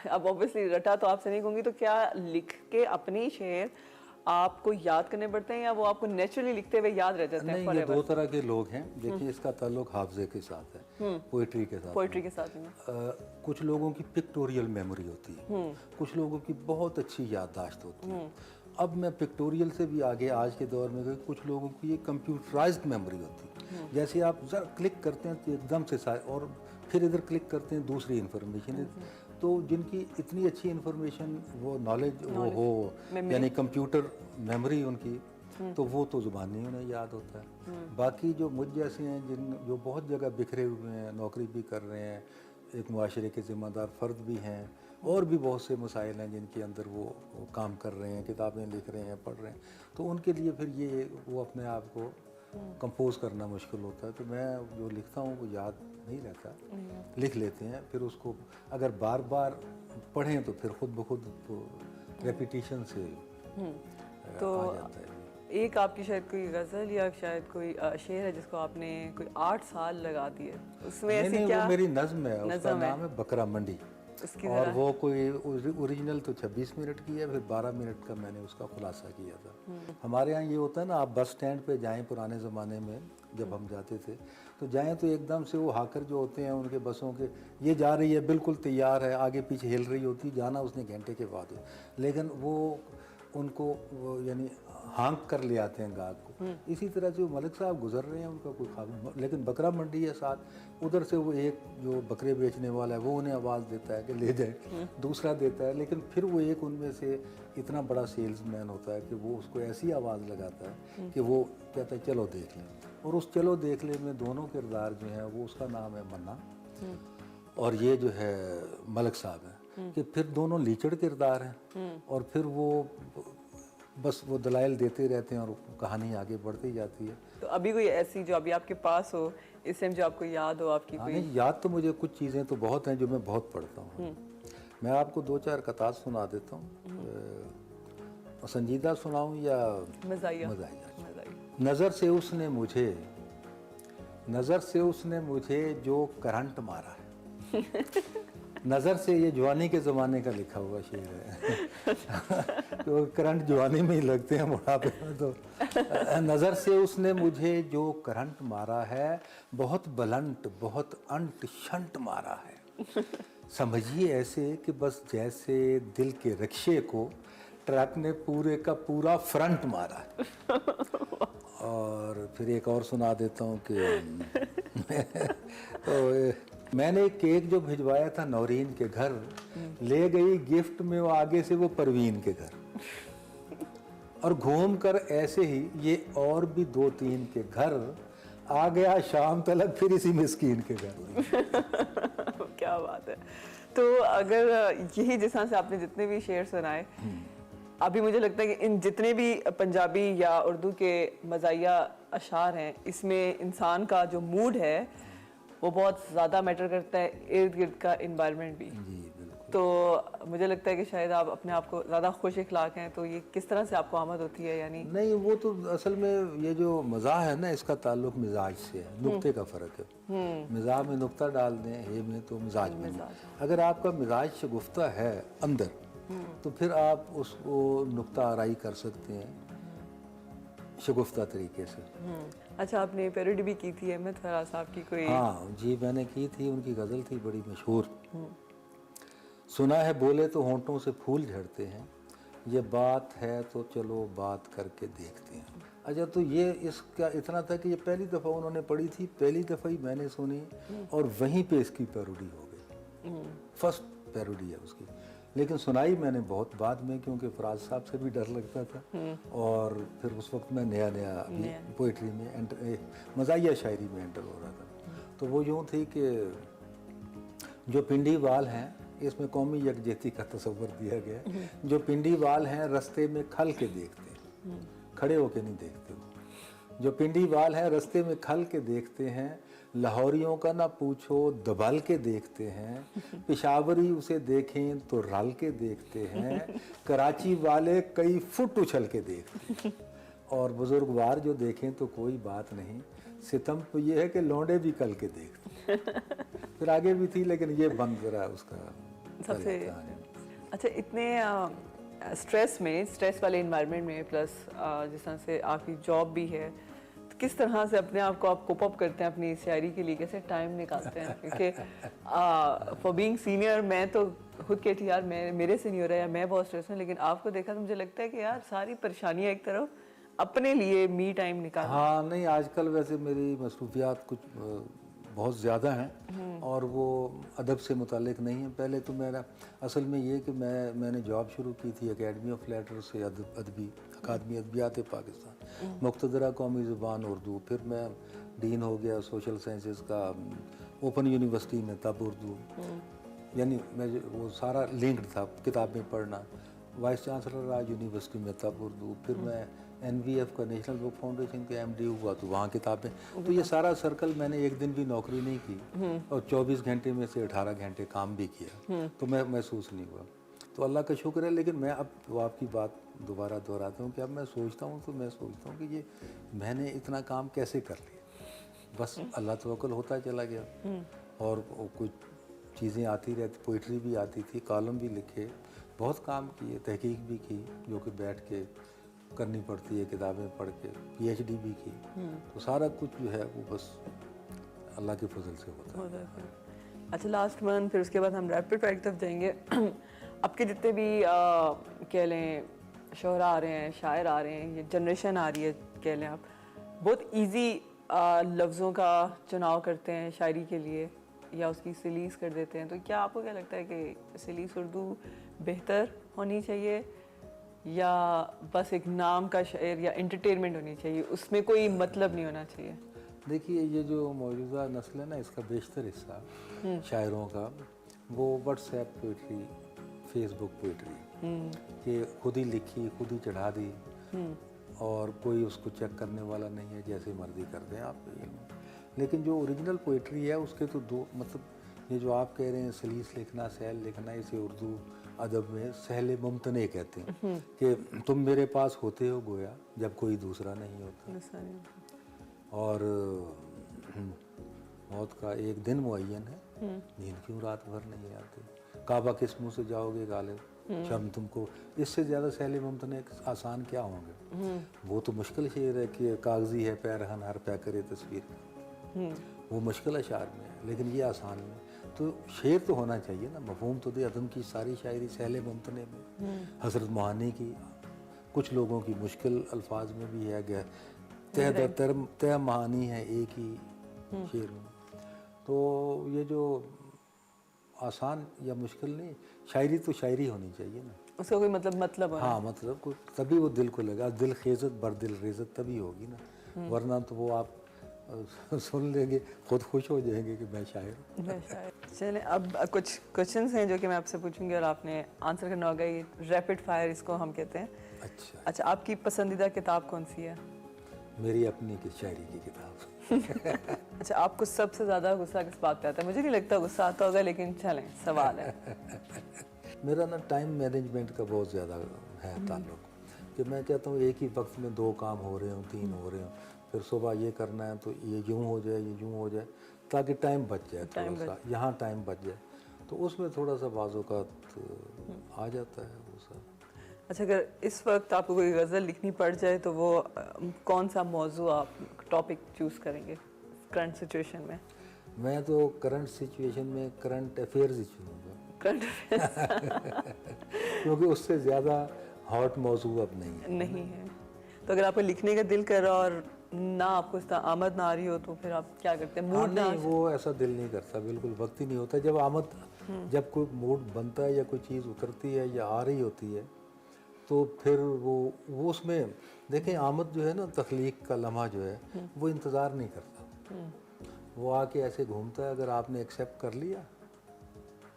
अब ऑब्वियसली रटा तो आपसे नहीं कहूँगी, तो क्या लिख के अपने शेर आपको याद करने पड़ते हैं या वो आपको नेचुरली लिखते हुए याद रह जाते हैं? नहीं, ये दो तरह के लोग हैं। देखिए, इसका ताल्लुक हाफजे के साथ है, पोइट्री के साथ। पोइट्री के साथ में कुछ लोगों की पिक्टोरियल मेमोरी होती है, कुछ लोगों की बहुत अच्छी याददाश्त होती है। अब मैं पिक्टोरियल से भी आगे आज के दौर में गई, कुछ लोगों की ये कंप्यूटराइज्ड मेमोरी होती है। जैसे आप जरा क्लिक करते हैं तो एकदम से और फिर इधर क्लिक करते हैं दूसरी इन्फॉर्मेशन। तो जिनकी इतनी अच्छी इन्फॉर्मेशन, वो नॉलेज वो हो, यानी कंप्यूटर मेमोरी उनकी, तो वो तो ज़ुबानी उन्हें याद होता है। बाकी जो मुझ जैसे हैं, जो बहुत जगह बिखरे हुए हैं, नौकरी भी कर रहे हैं, एक मुआशरे के ज़िम्मेदार फ़र्द भी हैं, और भी बहुत से मसाइल हैं जिनके अंदर वो काम कर रहे हैं, किताबें लिख रहे हैं, पढ़ रहे हैं, तो उनके लिए फिर ये वो अपने आप को कंपोज करना मुश्किल होता है। तो मैं जो लिखता हूँ वो याद नहीं रहता, लिख लेते हैं, फिर उसको अगर बार बार पढ़ें तो फिर खुद ब खुद रेपिटेशन से तो आ जाता है। एक आपकी शायद कोई गज़ल या शायद कोई शेर है जिसको आपने कोई 8 साल लगा दिए, उसमें ऐसी क्या? वो मेरी नज़्म है, उसका नाम है बकरा मंडी, और वो कोई ओरिजिनल तो 26 मिनट की है, फिर 12 मिनट का मैंने उसका खुलासा किया था। हमारे यहाँ ये होता है ना, आप बस स्टैंड पे जाएं, पुराने ज़माने में जब हम जाते थे तो जाएं तो एकदम से वो हाकर जो होते हैं उनके बसों के, ये जा रही है, बिल्कुल तैयार है, आगे पीछे हिल रही होती, जाना उसने घंटे के बाद हो, लेकिन वो उनको यानी हाँक कर ले आते हैं गाहक को। इसी तरह से वो मलिक साहब गुजर रहे हैं, उनका कोई ख्वाब, लेकिन बकरा मंडी है साथ, उधर से वो एक जो बकरे बेचने वाला है वो उन्हें आवाज़ देता है कि ले जाए, दूसरा देता है, लेकिन फिर वो एक उनमें से इतना बड़ा सेल्समैन होता है कि वो उसको ऐसी आवाज़ लगाता है कि वो कहता है चलो देख लें, और उस चलो देख लें में दोनों किरदार जो हैं वो, उसका नाम है मन्ना और ये जो है मलिक साहब है, कि फिर दोनों लीचड़ किरदार हैं, और फिर वो बस वो दलाइल देते रहते हैं और कहानी आगे बढ़ती जाती है। तो अभी कोई ऐसी जो अभी आपके पास हो इस टाइम जो आपको याद हो आपकी कोई? नहीं, याद तो मुझे कुछ चीज़ें तो बहुत हैं जो मैं बहुत पढ़ता हूँ। मैं आपको 2-4 कतार सुना देता हूँ, संजीदा सुनाऊँ या मज़ाहिया? नज़र से उसने मुझे जो करंट मारा है नज़र से, ये जवानी के ज़माने का लिखा हुआ शेर है तो करंट जवानी में ही लगते हैं बुढ़ापे में। तो नज़र से उसने मुझे जो करंट मारा है, बहुत बलंट बहुत अंट शंट मारा है, समझिए ऐसे कि बस जैसे दिल के रिक्शे को ट्रक ने पूरे का पूरा फ्रंट मारा है। और फिर एक और सुना देता हूँ कि तो मैंने एक केक जो भिजवाया था नौरीन के घर, ले गई गिफ्ट में वो आगे से वो परवीन के घर, और घूम कर ऐसे ही ये और भी 2-3 के घर आ गया शाम तलक, फिर इसी मिस्कीन के घर। क्या बात है। तो अगर यही जिस तरह से आपने जितने भी शेर सुनाए, अभी मुझे लगता है कि इन जितने भी पंजाबी या उर्दू के मज़ाहिया अशार हैं, इसमें इंसान का जो मूड है वो बहुत ज़्यादा मैटर करता है, इर्द गिर्द का इन्वायरमेंट भी। जी बिल्कुल। तो मुझे लगता है कि शायद आप अपने आप को ज़्यादा खुश इखलाक हैं, तो ये किस तरह से आपको आमद होती है? यानी नहीं, वो तो असल में ये जो मज़ाह है ना, इसका ताल्लुक मिजाज से है, नुक्ते का फ़र्क है। मिजाज में नुक्ता डाल दें, हे में तो मिजाज में। अगर आपका मिजाज शगुफ्ता है अंदर, तो फिर आप उसको नुक्ता आराई कर सकते हैं शगुफ्ता तरीके से। अच्छा, आपने पैरोडी भी की थी अहमद फराज साहब की कोई? हाँ जी, मैंने की थी, उनकी गज़ल थी बड़ी मशहूर, सुना है बोले तो होंठों से फूल झड़ते हैं, ये बात है तो चलो बात करके देखते हैं। अच्छा, तो ये इसका इतना था कि ये पहली दफ़ा उन्होंने पढ़ी थी, पहली दफ़ा ही मैंने सुनी, और वहीं पे इसकी पैरोडी हो गई, फर्स्ट पैरोडी है उसकी। लेकिन सुनाई मैंने बहुत बाद में, क्योंकि फराज साहब से भी डर लगता था, और फिर उस वक्त मैं नया पोइट्री में मज़ाहिया शायरी में एंटर हो रहा था। तो वो यूँ थी कि जो पिंडी वाल हैं, इसमें कौमी यकजहती का तस्वर दिया गया है, जो पिंडी वाल हैं रास्ते में खल के देखते हैं, खड़े होके नहीं देखते वो, जो पिंडी वाल हैं रास्ते में खल के देखते हैं, लाहौरियों का ना पूछो दबल के देखते हैं, पेशावरी उसे देखें तो रल के देखते हैं, कराची वाले कई फुट उछल के देखते हैं, और बुजुर्गवार जो देखें तो कोई बात नहीं, सितम तो ये है कि लौंडे भी कल के देखते हैं। फिर आगे भी थी लेकिन ये बंद करा उसका सबसे तरीका है। अच्छा, इतने स्ट्रेस वाले इन्वायरमेंट में प्लस जिस तरह से आपकी जॉब भी है, तो किस तरह से अपने आप को आप कोप अप करते हैं अपनी शायरी के लिए, कैसे टाइम निकालते हैं? क्योंकि फॉर बीइंग सीनियर मैं तो खुद कहती यार मैं मेरे से नहीं हो रहा है, मैं बहुत स्ट्रेस हूँ, लेकिन आपको देखा तो मुझे लगता है कि यार सारी परेशानियाँ एक तरफ, अपने लिए मी टाइम निकाल। हाँ नहीं, आजकल वैसे मेरी मसरूफियात कुछ बहुत ज़्यादा हैं और वो अदब से मुतालिक नहीं है। पहले तो मेरा असल में ये कि मैंने जॉब शुरू की थी एकेडमी ऑफ लेटर से, अदबी अकादमी अदबियात पाकिस्तान, मुक़्तदरा कौमी ज़ुबान उर्दू। फिर मैं डीन हो गया सोशल साइंसेस का ओपन यूनिवर्सिटी में, तब उर्दू, यानी मैं वो सारा लिंक्ड था, किताबें पढ़ना। वाइस चांसलर राज यूनिवर्सिटी में, तब उर्दू। फिर मैं NVF का नेशनल बुक फाउंडेशन के MD हुआ तो वहाँ किताबें। तो ये सारा सर्कल, मैंने एक दिन भी नौकरी नहीं की और 24 घंटे में से 18 घंटे काम भी किया, तो मैं महसूस नहीं हुआ। तो अल्लाह का शुक्र है। लेकिन मैं अब वो आपकी बात दोबारा दोहराता हूँ कि अब मैं सोचता हूँ तो मैं सोचता हूँ कि ये मैंने इतना काम कैसे कर लिया। बस अल्लाह तवक्कुल होता चला गया और कुछ चीज़ें आती रहती, पोइट्री भी आती थी, कॉलम भी लिखे, बहुत काम किए, तहकीक भी की जो कि बैठ के करनी पड़ती है, किताबें पढ़ के, PhD भी की। तो सारा कुछ जो है वो बस अल्लाह के फजल से होता है। अच्छा, लास्ट मंथ, फिर उसके बाद हम रैपिड फायर की तरफ जाएंगे। आपके जितने भी कह लें शोहरा आ रहे हैं, शायर आ रहे हैं, ये जनरेशन आ रही है, कह लें आप बहुत इजी लफ्ज़ों का चुनाव करते हैं शायरी के लिए या उसकी सलीस कर देते हैं। तो क्या आपको क्या लगता है कि सलीस उर्दू बेहतर होनी चाहिए या बस एक नाम का शायर या एंटरटेनमेंट होनी चाहिए, उसमें कोई मतलब नहीं होना चाहिए? देखिए, ये जो मौजूदा नस्ल है ना, इसका बेशतर हिस्सा शायरों का वो व्हाट्सएप पोइट्री, फेसबुक पोइट्री कि खुद ही लिखी, खुद ही चढ़ा दी और कोई उसको चेक करने वाला नहीं है, जैसे मर्जी कर दें आप। लेकिन जो ओरिजिनल पोइट्री है उसके तो दो मतलब, ये जो आप कह रहे हैं सलीस लिखना, सहल लिखना, इसे उर्दू अदब में सहल मुमतने कहते हैं कि तुम मेरे पास होते हो गोया जब कोई दूसरा नहीं होता, और मौत का एक दिन मुअय्यन है, नींद क्यों रात भर नहीं आती, काबा किस मुँह से जाओगे गालिब, शर्म तुमको। इससे ज़्यादा सहल मुमतने आसान क्या होंगे? वो तो मुश्किल शेर है कि कागजी है पैरहन हर पै करे तस्वीर, वो मुश्किल अशार में है, लेकिन ये आसान में। तो शेर तो होना चाहिए ना, मफहूम तो दे। अदम की सारी शायरी सहल मुमतने में, हजरत मोहानी की कुछ लोगों की मुश्किल अल्फाज में भी है, गया तय महानी है एक ही शेर में। तो ये जो आसान या मुश्किल नहीं, शायरी तो शायरी होनी चाहिए ना, उसका कोई मतलब होना। हाँ, मतलब कोई, तभी वो दिल को लगा, दिल खेजत बर दिल रेजत तभी होगी ना, वरना तो वो आप सुन लेंगे, खुद खुश हो जाएंगे कि मैं शायर हूँ। चलें, अब कुछ क्वेश्चंस हैं जो कि मैं आपसे पूछूंगी और आपने आंसर करना होगा। ये रैपिड फायर इसको हम कहते हैं। अच्छा, आपकी पसंदीदा किताब कौन सी है? मेरी अपनी की शायरी की किताब। अच्छा, आपको सबसे ज़्यादा गुस्सा किस बात पे आता है? मुझे नहीं लगता गुस्सा आता होगा, लेकिन चलें, सवाल है। मेरा ना टाइम मैनेजमेंट का बहुत ज़्यादा है ताल्लुक कि मैं चाहता हूँ एक ही वक्त में 2 काम हो रहे हों, 3 हो रहे हों, फिर सुबह ये करना है तो ये यूँ हो जाए, ये यूँ हो जाए, ताकि टाइम बच जाए, थोड़ा सा यहाँ टाइम बच जाए, तो उसमें थोड़ा सा बाज़-औक़ात आ जाता है वो सब। अच्छा, अगर इस वक्त आपको कोई गज़ल लिखनी पड़ जाए तो वो कौन सा मौजू आप टॉपिक चूज़ करेंगे करंट सिचुएशन में? मैं तो करंट सिचुएशन में करंट अफेयर्स ही चुनूँगा, करंट अफेयर्स क्योंकि उससे ज़्यादा हॉट मौजू अब नहीं है। तो अगर आपको लिखने का दिल कर रहा और ना आपको इस आमद ना आ रही हो तो फिर आप क्या करते हैं? मूड नहीं, वो ऐसा दिल नहीं करता, बिल्कुल वक्त ही नहीं होता। जब आमद, जब कोई मूड बनता है या कोई चीज़ उतरती है या आ रही होती है, तो फिर वो उसमें देखें, आमद जो है ना, तख्लीक का लम्हा जो है, वो इंतज़ार नहीं करता, वो आके ऐसे घूमता है। अगर आपने एक्सेप्ट कर लिया,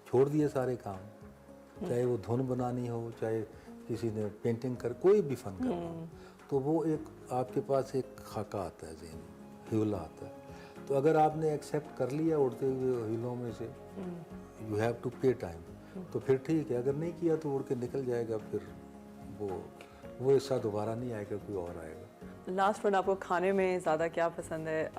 छोड़ दिए सारे काम, चाहे वो धुन बनानी हो, चाहे किसी ने पेंटिंग कर, कोई भी फन करना हो, तो वो एक आपके पास एक खाका आता है, ज़हन ह्यूला आता है। तो अगर आपने एक्सेप्ट कर लिया उड़ते हुए ह्यूलों में से, यू हैव टू पे टाइम, तो फिर ठीक है। अगर नहीं किया तो उड़ के निकल जाएगा, फिर वो हिस्सा दोबारा नहीं आएगा, कोई और आएगा। लास्ट वन, आपको खाने में ज़्यादा क्या पसंद है,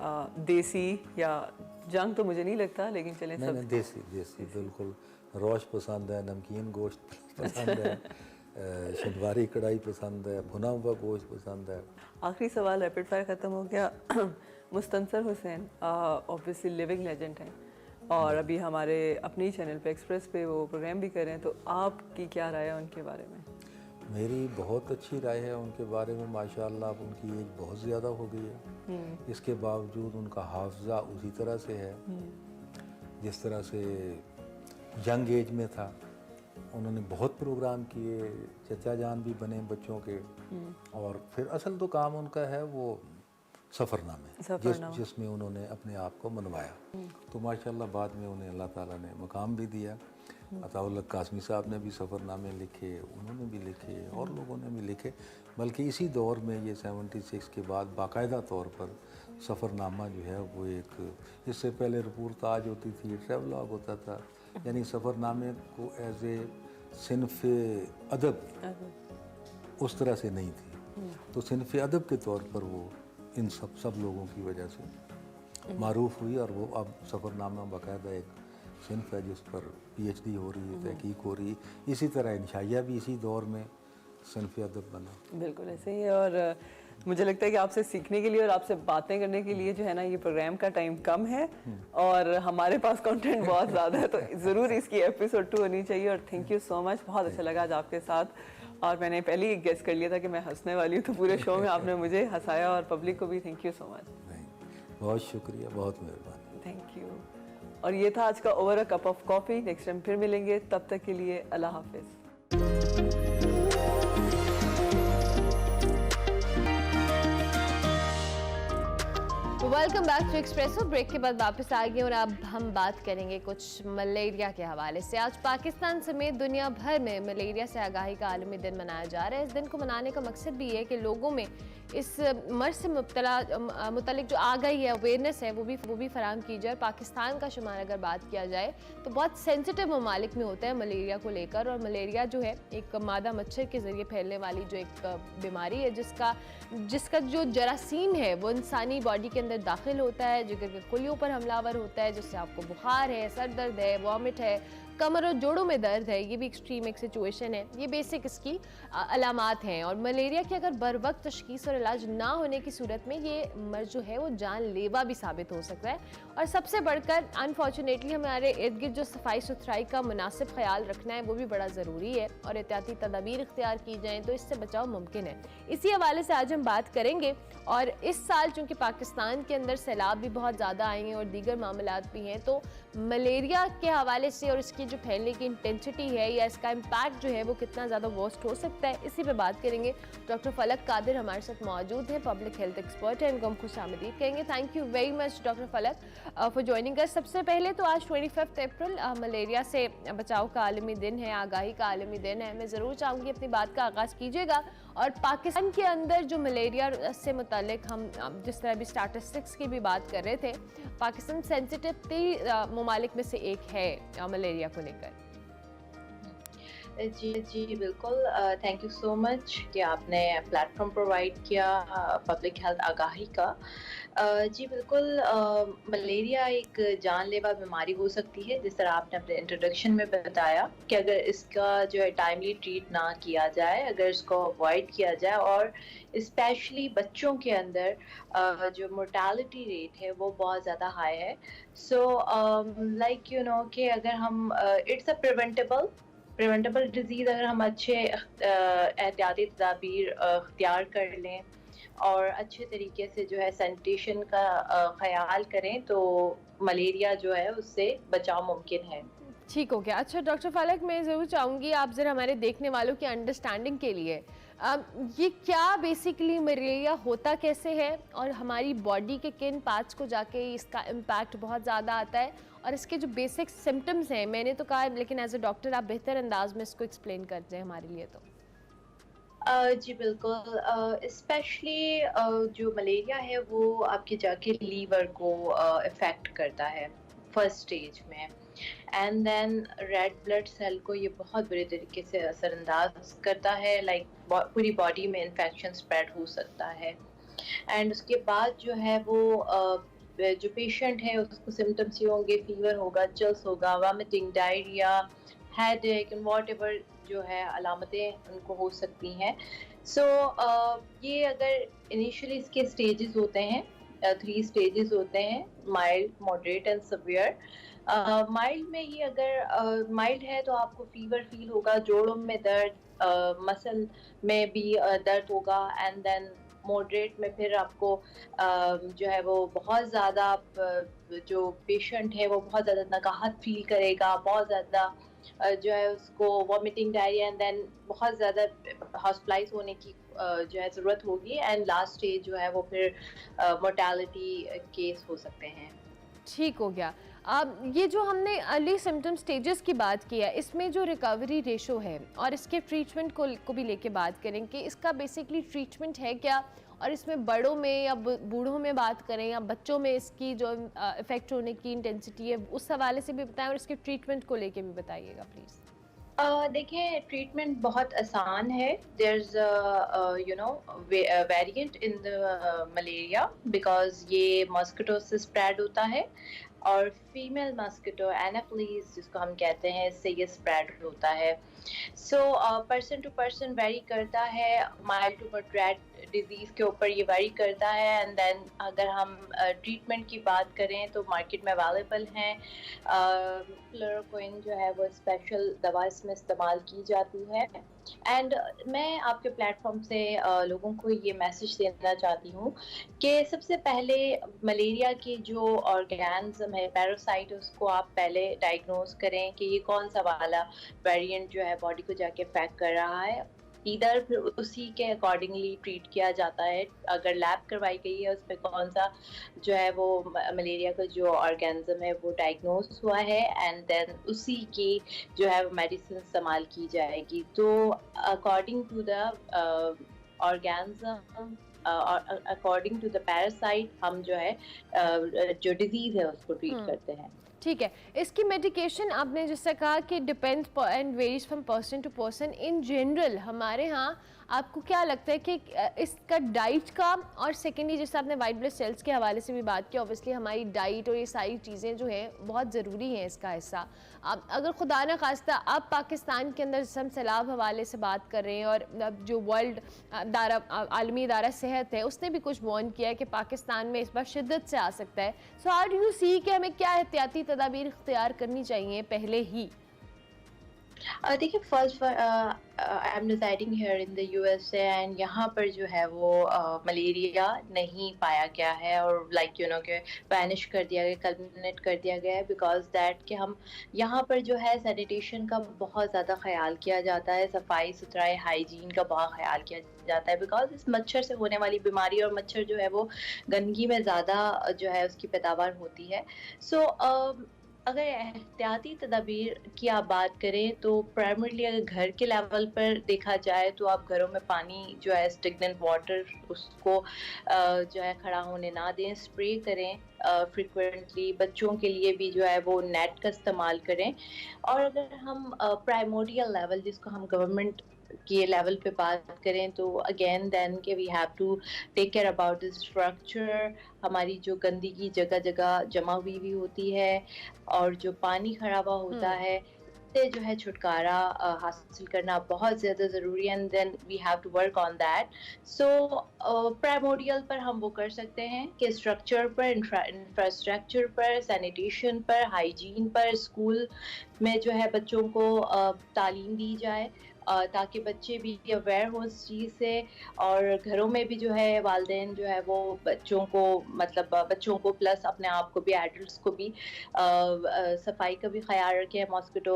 देसी या जंग तो मुझे नहीं लगता, लेकिन चलें नहीं सब नहीं, देसी देसी बिल्कुल। रोश पसंद है, नमकीन गोश्त पसंद है, शनवारी कढ़ाई पसंद है, भुना हुआ गोश्त पसंद है। आखिरी सवाल, रैपिड फायर ख़त्म हो गया। Mustansar Hussain obviously living legend हैं और अभी हमारे अपने ही चैनल पे एक्सप्रेस पे वो प्रोग्राम भी कर रहे हैं, तो आपकी क्या राय है उनके बारे में? मेरी बहुत अच्छी राय है उनके बारे में। माशाल्लाह अब उनकी एज बहुत ज़्यादा हो गई है, इसके बावजूद उनका हाफजा उसी तरह से है जिस तरह से यंग एज में था। उन्होंने बहुत प्रोग्राम किए, चचा जान भी बने बच्चों के, और फिर असल तो काम उनका है वो सफ़रनामे, जिसमें उन्होंने अपने आप को मनवाया। तो माशाल्लाह बाद में उन्हें अल्लाह ताला ने मकाम भी दिया। अताउल्लाह कासमी साहब ने भी सफ़रनामे लिखे, उन्होंने भी लिखे और लोगों ने भी लिखे। बल्कि इसी दौर में ये 76 के बाद बाकायदा तौर पर सफ़रनामा जो है वो एक, इससे पहले रिपोर्टाज होती थी, ट्रैवलॉग होता था, यानी सफ़रनामे को एज ए सिनफ़ अदब उस तरह से नहीं थी। तो सिनफ़ अदब के तौर पर वो इन सब लोगों की वजह से मारूफ़ हुई, और वो अब सफ़रनामा बाकायदा एक सिनफ़ है जिस पर PhD हो रही है, तहकीक हो रही है। इसी तरह इंशाइया भी इसी दौर में सिनफ़ अदब बना। बिल्कुल ऐसे ही है, और मुझे लगता है कि आपसे सीखने के लिए और आपसे बातें करने के लिए जो है ना, ये प्रोग्राम का टाइम कम है और हमारे पास कंटेंट बहुत ज़्यादा है, तो ज़रूर इसकी एपिसोड 2 होनी चाहिए। और थैंक यू सो मच, बहुत अच्छा लगा आज आपके साथ। और मैंने पहले ही गेस कर लिया था कि मैं हंसने वाली हूँ, तो पूरे शो में आपने मुझे हंसाया और पब्लिक को भी थैंक यू सो मच। बहुत शुक्रिया, बहुत मेहरबानी, थैंक यू। और ये था आज का over a cup of coffee. Next time फिर मिलेंगे, तब तक के लिए अल्लाह हाफिज़। Welcome back to Expresso. Break के बाद वापस आ गए और अब हम बात करेंगे कुछ मलेरिया के हवाले से। आज पाकिस्तान समेत दुनिया भर में मलेरिया से आगाही का आलमी दिन मनाया जा रहा है। इस दिन को मनाने का मकसद भी है कि लोगों में इस मर्ज से मुतलिक जो आगाही है, अवेयरनेस है, वो भी फराहम की जाए। पाकिस्तान का शुमार अगर बात किया जाए तो बहुत सेंसिटिव ममालिक में होता है मलेरिया को लेकर। और मलेरिया जो है एक मादा मच्छर के ज़रिए फैलने वाली जो एक बीमारी है, जिसका जो जरासीम है वो इंसानी बॉडी के अंदर दाखिल होता है, जिगर के खुलियों पर हमलावर होता है, जिससे आपको बुखार है, सर दर्द है, वॉमिट है, कमर और जोड़ों में दर्द है। ये भी एक्सट्रीम एक सिचुएशन है। ये बेसिक इसकी अलामात हैं। और मलेरिया की अगर बर वक्त तशखीस और इलाज ना होने की सूरत में ये मर्ज जो है वो जानलेवा भी साबित हो सकता है। और सबसे बढ़कर अनफॉर्चुनेटली हमारे इर्द गिर्द जो सफाई सुथराई का मुनासिब ख्याल रखना है वो भी बड़ा ज़रूरी है, और एहतियाती तदाबीर इख्तियार की जाएँ तो इससे बचाव मुमकिन है। इसी हवाले से आज हम बात करेंगे। और इस साल चूँकि पाकिस्तान के अंदर सैलाब भी बहुत ज़्यादा आए हैं और दीगर मामलात भी हैं, तो मलेरिया के हवाले से और इसकी जो फैलने की इंटेंसिटी है या इसका इम्पैक्ट जो है वो कितना ज़्यादा वर्स्ट हो सकता है, इसी पे बात करेंगे। डॉक्टर फलक कादिर हमारे साथ मौजूद हैं, पब्लिक हेल्थ एक्सपर्ट हैं, इनको हम खुशामदीद कहेंगे। Thank you very much doctor फलक फॉर ज्वाइनिंग अस। सबसे पहले तो आज 25 अप्रैल मलेरिया से बचाव का आलमी दिन है, आगाही का आलमी दिन है। मैं ज़रूर चाहूँगी अपनी बात का आगाज़ कीजिएगा। और पाकिस्तान के अंदर जो मलेरिया से मुतालिक हम जिस तरह भी स्टैटिस्टिक्स की भी बात कर रहे थे, पाकिस्तान सेंसिटिव 3 ममालिक में से एक है मलेरिया को लेकर। जी बिल्कुल, थैंक यू सो मच कि आपने प्लेटफॉर्म प्रोवाइड किया पब्लिक हेल्थ आगाही का। जी बिल्कुल, मलेरिया एक जानलेवा बीमारी हो सकती है, जिस तरह आपने अपने इंट्रोडक्शन में बताया कि अगर इसका जो है टाइमली ट्रीट ना किया जाए, अगर इसको अवॉइड किया जाए, और स्पेशली बच्चों के अंदर जो मोर्टालिटी रेट है वो बहुत ज़्यादा हाई है। सो लाइक यू नो कि अगर हम इट्स अ प्रिवेंटेबल डिजीज़, अगर हम अच्छे एहतियाती तदाबीर अख्तियार कर लें और अच्छे तरीके से जो है सैनिटेशन का ख्याल करें, तो मलेरिया जो है उससे बचाव मुमकिन है। ठीक हो गया। अच्छा डॉक्टर फलक, मैं ज़रूर चाहूँगी आप ज़रा हमारे देखने वालों की अंडरस्टैंडिंग के लिए ये क्या बेसिकली मलेरिया होता कैसे है और हमारी बॉडी के किन पार्ट्स को जाके इसका इम्पैक्ट बहुत ज़्यादा आता है, और इसके जो बेसिक सिम्टम्स हैं, मैंने तो कहा लेकिन एज अ डॉक्टर आप बेहतर अंदाज में इसको एक्सप्लेन कर दें हमारे लिए। तो जी बिल्कुल, स्पेशली जो मलेरिया है वो आपके जाके लीवर को इफ़ेक्ट करता है फर्स्ट स्टेज में, and then red blood cell को ये बहुत बुरे तरीके से असरअंदाज करता है। लाइक पूरी बॉडी में इन्फेक्शन स्प्रेड हो सकता है, एंड उसके बाद जो है वो जो पेशेंट है उसको सिम्टम्स ये होंगे, फीवर होगा, चिल्स होगा, vomiting, diarrhoea, headache and whatever जो है अलामतें उनको हो सकती हैं। सो ये अगर इनिशियली इसके स्टेजेस होते हैं, 3 स्टेजेस होते हैं, mild, moderate and severe. Mild में ये अगर माइल्ड है तो आपको फीवर फील होगा, जोड़ों में दर्द, मसल में भी दर्द होगा, एंड देन मॉडरेट में फिर आपको जो है वो बहुत ज़्यादा जो पेशेंट है वो बहुत ज़्यादा नकाहत फील करेगा, बहुत ज़्यादा जो है उसको वॉमिटिंग, डायरिया, एंड देन बहुत ज़्यादा हॉस्पिटलाइज होने की जो है ज़रूरत होगी, एंड लास्ट स्टेज जो है वो फिर मोर्टालिटी केस हो सकते हैं। ठीक हो गया। अब ये जो हमने अर्ली सिम्टम स्टेजेस की बात की है, इसमें जो रिकवरी रेशो है और इसके ट्रीटमेंट को भी लेके बात करें कि इसका बेसिकली ट्रीटमेंट है क्या, और इसमें बड़ों में या बूढ़ों में बात करें या बच्चों में इसकी जो इफ़ेक्ट होने की इंटेंसिटी है उस हवाले से भी बताएं, और इसके ट्रीटमेंट को लेके भी बताइएगा प्लीज़। देखिए, ट्रीटमेंट बहुत आसान है। There is you know variant in the malaria, because ये मॉस्किटो से स्प्रेड होता है, और फीमेल मॉस्किटो एनाफिलीज जिसको हम कहते हैं, इससे ये स्प्रेड होता है। So person to person vary करता है, माइल्ड टू मॉडरेट डिजीज़ के ऊपर ये वेरी करता है। एंड देन अगर हम ट्रीटमेंट की बात करें तो मार्केट में अवेलेबल हैं। क्लोरोक्विन जो है वो स्पेशल दवा इसमें इस्तेमाल की जाती है। एंड मैं आपके प्लेटफॉर्म से लोगों को ये मैसेज देना चाहती हूँ कि सबसे पहले मलेरिया के जो ऑर्गेनिज्म है, पैरासाइट, उसको आप पहले डायग्नोज करें कि ये कौन सा वाला वेरिएंट जो है बॉडी को जाके अफेक्ट कर रहा है। इधर फिर उसी के अकॉर्डिंगली ट्रीट किया जाता है। अगर लैब करवाई गई है उस पर कौन सा जो है वो मलेरिया का जो ऑर्गेनिज्म है वो डायग्नोज हुआ है, एंड देन उसी की जो है मेडिसिन इस्तेमाल की जाएगी। तो according to the organism, according to the parasite हम जो है जो डिजीज है उसको ट्रीट करते हैं। ठीक है। इसकी मेडिकेशन आपने जैसा कहा कि depends and varies from person to person. In general हमारे यहाँ आपको क्या लगता है कि इसका डाइट का, और सेकेंडली जैसे आपने वाइट ब्लड सेल्स के हवाले से भी बात की, ऑब्वियसली हमारी डाइट और ये सारी चीज़ें जो हैं बहुत ज़रूरी हैं इसका हिस्सा। अब अगर खुदा न खास्ता अब पाकिस्तान के अंदर जैसे हम सैलाब हवाले से बात कर रहे हैं, और अब जो वर्ल्ड आलमी इदारा सेहत है उसने भी कुछ वार्न किया है कि पाकिस्तान में इस बार शिद्दत से आ सकता है। So how do you see कि हमें क्या एहतियाती तदाबीर इख्तियार करनी चाहिए पहले ही? देखिए, first I am residing here in the USA, and यहाँ पर जो है वो मलेरिया नहीं पाया गया है, और लाइक यू नो के बैनिश कर दिया गया, कल्मिनेट कर दिया गया है, बिकॉज दैट कि हम यहाँ पर जो है सैनिटेशन का बहुत ज़्यादा ख्याल किया जाता है, सफाई सुथराई, हाइजीन का बहुत ख्याल किया जाता है, बिकॉज इस मच्छर से होने वाली बीमारी, और मच्छर जो है वो गंदगी में ज़्यादा जो है उसकी पैदावार होती है। सो अगर एहतियाती तदाबीर की आप बात करें तो प्राइमरीली अगर घर के लेवल पर देखा जाए तो आप घरों में पानी जो है स्टेगनेंट वाटर उसको जो है खड़ा होने ना दें, स्प्रे करें फ्रिक्वेंटली। बच्चों के लिए भी जो है वो नेट का इस्तेमाल करें। और अगर हम प्राइमोरियल लेवल जिसको हम गवर्नमेंट के लेवल पे बात करें तो अगेन देन के we have to take care about the structure. हमारी जो गंदगी जगह जगह जमा हुई भी होती है, और जो पानी खराबा होता है से जो है छुटकारा हासिल करना बहुत ज़्यादा ज़रूरी है, and then we have to work on that. So primordial पर हम वो कर सकते हैं कि स्ट्रक्चर पर, इंफ्रास्ट्रक्चर पर, सैनिटेशन पर, हाइजीन पर, स्कूल में जो है बच्चों को तालीम दी जाए ताकि बच्चे भी अवेयर हो इस चीज़ से, और घरों में भी जो है वालिदैन जो है वो बच्चों को, मतलब बच्चों को प्लस अपने आप को भी, एडल्ट्स को भी सफाई का भी ख्याल रखें। मॉस्किटो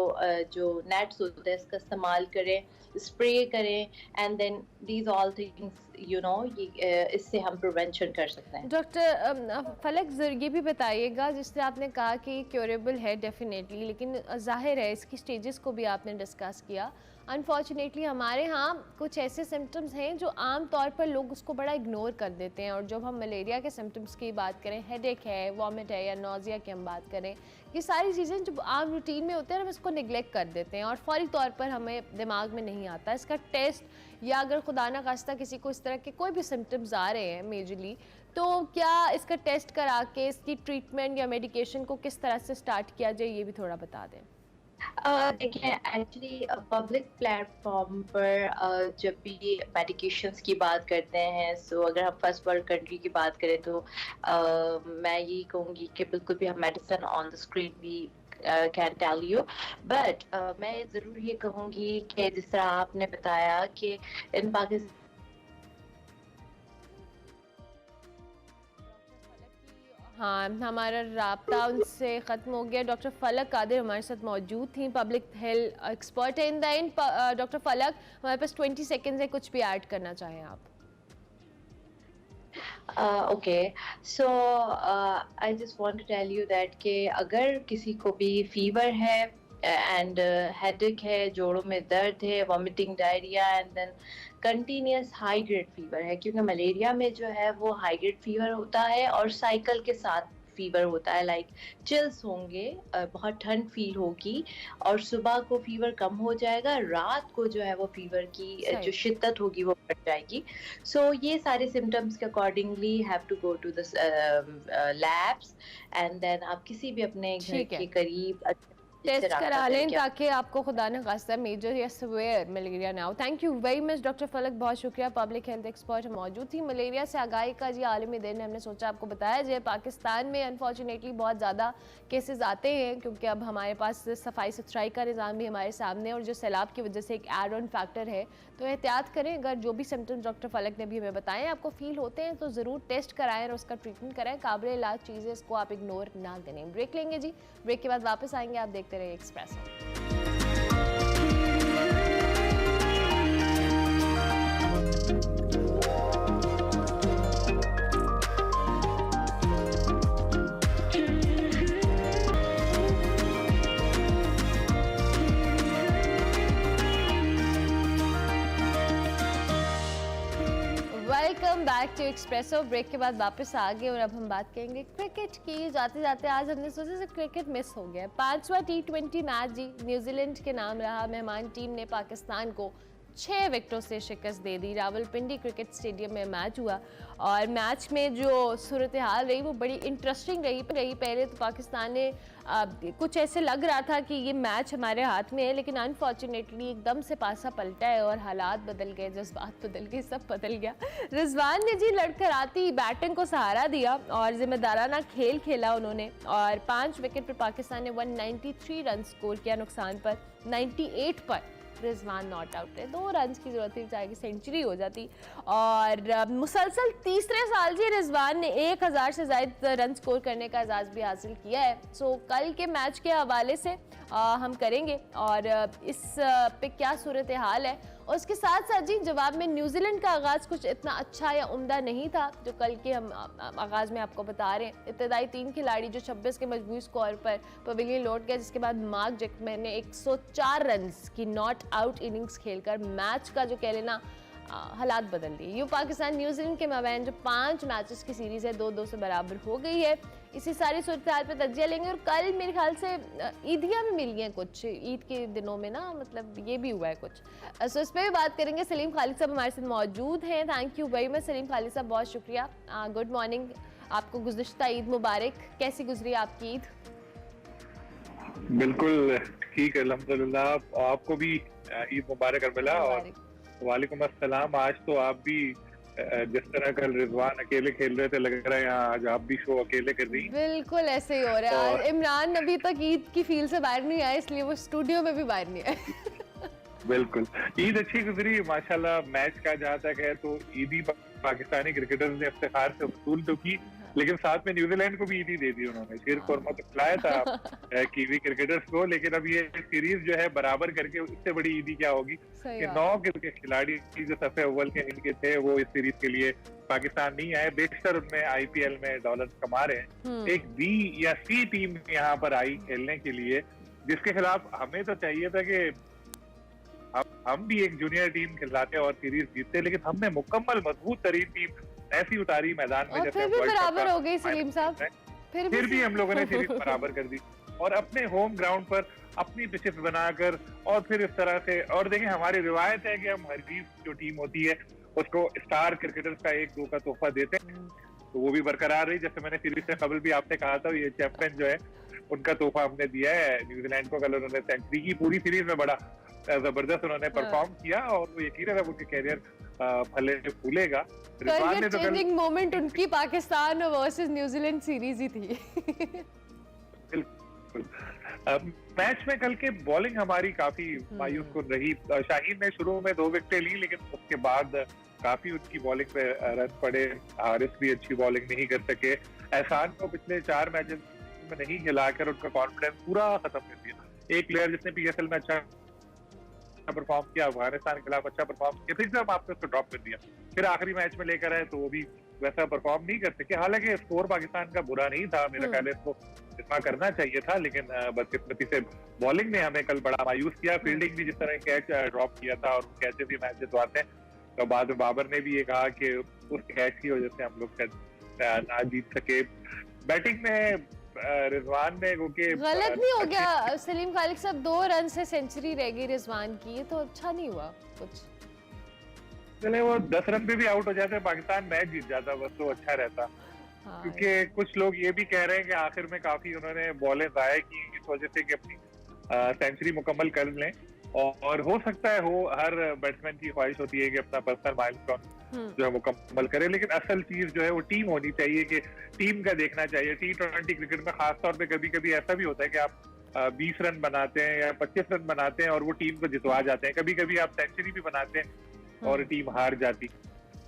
जो नेट्स होते हैं इसका इस्तेमाल करें, स्प्रे करें, and then these all things you know इससे हम प्रिवेंशन कर सकते हैं। डॉक्टर फलक ये भी बताइएगा, जिससे आपने कहा कि क्योरेबल है डेफिनेटली, लेकिन जाहिर है इसकी स्टेजेस को भी आपने डिस्कस किया। अनफॉर्चुनेटली हमारे यहाँ कुछ ऐसे सिम्टम्स हैं जो आम तौर पर लोग उसको बड़ा इग्नोर कर देते हैं, और जब हम मलेरिया के सिम्टम्स की बात करें, हेडेक है, वॉमिट है, या नोज़िया की हम बात करें, ये सारी चीज़ें जो आम रूटीन में होते हैं हम इसको निगलेक्ट कर देते हैं और फौरी तौर पर हमें दिमाग में नहीं आता इसका टेस्ट। या अगर खुदा ना खास्ता किसी को इस तरह के कोई भी सिम्टम्स आ रहे हैं मेजरली, तो क्या इसका टेस्ट करा के इसकी ट्रीटमेंट या मेडिकेशन को किस तरह से स्टार्ट किया जाए, ये भी थोड़ा बता दें। देखिए, एक्चुअली पब्लिक प्लेटफॉर्म पर जब भी मेडिकेशंस की बात करते हैं, सो अगर हम फर्स्ट वर्ल्ड कंट्री की बात करें तो मैं यही कहूँगी कि बिल्कुल भी हम मेडिसिन ऑन द स्क्रीन भी कैन टेल यू, बट मैं ज़रूर ये कहूँगी कि जिस तरह आपने बताया कि इन पाकिस्तान हाँ, हमारा राब्ता उनसे ख़त्म हो गया। डॉक्टर फलक कादिर हमारे साथ मौजूद थी, पब्लिक हेल्थ एक्सपर्ट है। इन द एंड डॉक्टर फलक, हमारे पास 20 सेकेंड्स है, कुछ भी ऐड करना चाहें आप। Okay, so I just want to tell you that कि अगर किसी को भी फीवर है एंड हेडेक है, जोड़ों में दर्द है, vomiting, diarrhoea and then continuous high grade fever है, क्योंकि मलेरिया में जो है वो हाई ग्रेड फीवर होता है और साइकिल के साथ फीवर होता है, लाइक चिल्स होंगे, बहुत ठंड फील होगी और सुबह को फीवर कम हो जाएगा, रात को जो है वो फीवर की जो शिद्दत होगी वो बढ़ जाएगी। सो ये सारे सिम्टम्स के accordingly have to go to the labs and then आप किसी भी अपने घर के करीब टेस्ट करा लें ताकि आपको खुदा न खास्ता मेजर या सवेयर मलेरिया ना हो। Thank you very much doctor फलक, बहुत शुक्रिया। पब्लिक हेल्थ एक्सपर्ट मौजूद थी। मलेरिया से आगाही का जी आलमी दिन हमने सोचा आपको बताया जाए। पाकिस्तान में अनफॉर्चुनेटली बहुत ज़्यादा केसेस आते हैं क्योंकि अब हमारे पास सफाई सुथराई का निज़ाम भी हमारे सामने और जो सैलाब की वजह से एक एड ऑन फैक्टर है, तो एहतियात करें। अगर जो भी सिम्टम्स डॉक्टर फलक ने भी हमें बताएं आपको फील होते हैं तो ज़रूर टेस्ट कराएं और उसका ट्रीटमेंट कराएं। काबिल इलाज चीज़ें, इसको आप इग्नोर ना करें। ब्रेक लेंगे जी, ब्रेक के बाद वापस आएंगे। आप देखते रहिए Expresso. Welcome back to Expresso. Break के बाद वापस आ गए और अब हम बात करेंगे क्रिकेट की। जाते जाते आज हमने सोचा से क्रिकेट मिस हो गया। 5वां T20 मैच जी न्यूजीलैंड के नाम रहा। मेहमान टीम ने पाकिस्तान को 6 विकेटों से शिकस्त दे दी। रावलपिंडी क्रिकेट स्टेडियम में मैच हुआ और मैच में जो सूरत हाल रही वो बड़ी इंटरेस्टिंग रही। पहले तो पाकिस्तान ने कुछ ऐसे लग रहा था कि ये मैच हमारे हाथ में है, लेकिन अनफॉर्चुनेटली एकदम से पासा पलटा है और हालात बदल गए, जज्बात बदल गए, सब बदल गया। रिजवान ने जी लड़कर आती बैटिंग को सहारा दिया और जिम्मेदाराना खेल खेला उन्होंने और 5 विकेट पर पाकिस्तान ने 193 रन स्कोर किया। नुकसान पर 98 पर रिजवान नॉट आउट है। 2 रन की जरूरत थी, चाहे कि सेंचुरी हो जाती। और मुसलसल तीसरे साल जी रिजवान ने 1000 से ज़्यादा रन स्कोर करने का एजाज़ भी हासिल किया है। सो कल के मैच के हवाले से हम करेंगे और इस पे क्या सूरत हाल है। और उसके साथ साथ जी जवाब में न्यूजीलैंड का आगाज़ कुछ इतना अच्छा या उम्दा नहीं था जो कल के हम आगाज़ में आपको बता रहे हैं। इब्तदाई 3 खिलाड़ी जो 26 के मजबूत स्कोर पर पवेलियन लौट गया, जिसके बाद मार्क जैकमैन ने 104 रन की नॉट आउट इनिंग्स खेलकर मैच का जो कह लेना हालात बदल दिए। यूँ पाकिस्तान न्यूजीलैंड के माबैन जो 5 मैचेस की सीरीज़ है 2-2 से बराबर हो गई है। इसी सारी सूरत हाल पर तज्जिया लेंगे और कल मेरे ख्याल से ईदियाँ भी मिली हैं कुछ ईद के दिनों में ना, मतलब ये भी हुआ है कुछ, सो इस पर भी बात करेंगे। सलीम खालिद साहब हमारे साथ मौजूद हैं। Thank you very much Salim Khalid साहब, बहुत शुक्रिया। गुड मॉर्निंग आपको, गुज़िश्ता ईद मुबारक। कैसी गुजरी आपकी ईद? बिल्कुल ठीक है अल्हम्दुलिल्लाह, आपको भी ईद मुबारक अर्मिला। और वालेकुम अस्सलाम। आज तो आप भी जिस तरह कल रिजवान अकेले खेल रहे थे, लग रहा है आज आप भी शो अकेले कर रही हैं। बिल्कुल ऐसे ही हो रहा है। आज इमरान अभी तक ईद की फील से बाहर नहीं आए, इसलिए वो स्टूडियो में भी बाहर नहीं आए। बिल्कुल, ईद अच्छी गुजरी माशाल्लाह। मैच का जहाँ तक है तो ईदी पाकिस्तानी क्रिकेटर्स ने इफ्तिखार से वसूल तो की, लेकिन साथ में न्यूजीलैंड को भी ईदी दे दी उन्होंने। शीर कोरमा तो खिलाया था कीवी क्रिकेटर्स को, लेकिन अब ये सीरीज जो है बराबर करके इससे बड़ी ईदी क्या होगी कि 9 क्रिकेट खिलाड़ी जो सफे अव्वल के इनके थे वो इस सीरीज के लिए पाकिस्तान नहीं आए। बेशतर उनमें IPL में डॉलर कमा रहे हैं। एक B या C टीम यहाँ पर आई खेलने के लिए, जिसके खिलाफ हमें तो चाहिए था कि हम भी एक जूनियर टीम खिलाते और सीरीज जीतते, लेकिन हमने मुकम्मल मजबूत तरीन टीम ऐसी उतारी मैदान में, फिर भी बराबर हो गई सलीम साहब। फिर भी हम लोगों ने सीरीज बराबर कर दी। और अपने होम ग्राउंड पर अपनी पिचेस बनाकर और फिर इस तरह से, और देखें हमारी रिवायत है कि हम हरीफ जो टीम होती है उसको स्टार क्रिकेटर्स का 1-2 का तोहफा देते हैं, तो वो भी बरकरार रही। जैसे मैंने सीरीज से कबल भी आपने कहा था, ये चैंपियन जो है उनका तोहफा हमने दिया है न्यूजीलैंड को। कल उन्होंने सेंचुरी की, पूरी सीरीज में बड़ा जबरदस्त उन्होंने परफॉर्म किया और वो यकीन है उनके कैरियर फले फूलेगा। करियर चेंजिंग मोमेंट उनकी पाकिस्तान वर्सेस न्यूजीलैंड सीरीज ही थी। मैच में कल के बॉलिंग हमारी काफी मायूस कुन रही। शाहीन ने शुरू में 2 विकेटें ली, लेकिन उसके बाद काफी उनकी बॉलिंग पे रन पड़े। हारिस भी अच्छी बॉलिंग नहीं कर सके। एहसान को पिछले 4 मैचेस में नहीं खिलाकर उनका कॉन्फिडेंस पूरा खत्म कर दिया। एक प्लेयर जिसने PSL में अच्छा परफॉर्म किया, अफगानिस्तान के खिलाफ अच्छा परफॉर्म किया, फिर जब आपने उसको ड्रॉप कर दिया, फिर आखिरी मैच में लेकर आए तो वो भी वैसा परफॉर्म नहीं कर सके। हालांकि स्कोर पाकिस्तान का बुरा नहीं था, मेरा ख्याल है इसको इतना करना चाहिए था, लेकिन बदकिस्मती से बॉलिंग ने हमें कल बड़ा मायूस किया। फील्डिंग भी जिस तरह कैच ड्रॉप किया था और कैचेस भी मैच जितवाते हैं, तो बाद में बाबर ने भी ये कहा कि उस कैच की वजह से हम लोग ना जीत सके। बैटिंग में रिजवान ने, क्योंकि गलत नहीं हो गया सलीम खालिक साहब, 2 रन से सेंचुरी रह गई रिजवान की, तो अच्छा नहीं हुआ कुछ। चले वो 10 रन पे भी आउट हो जाते, पाकिस्तान मैच जीत जाता बस, तो अच्छा रहता। हाँ, क्योंकि कुछ लोग ये भी कह रहे हैं कि आखिर में काफी उन्होंने बॉलें जाया की इस वजह से कि अपनी सेंचुरी मुकम्मल कर लें, और हो सकता है हर बैट्समैन की ख्वाहिश होती है कि अपना पर्सनल माइलस्टोन जो है मुकम्मल करे, लेकिन असल चीज जो है वो टीम होनी चाहिए, कि टीम का देखना चाहिए। T20 क्रिकेट में खासतौर पे कभी कभी ऐसा भी होता है कि आप 20 रन बनाते हैं या 25 रन बनाते हैं और वो टीम को जितवा जाते हैं। कभी कभी आप सेंचुरी भी बनाते हैं और टीम हार जाती,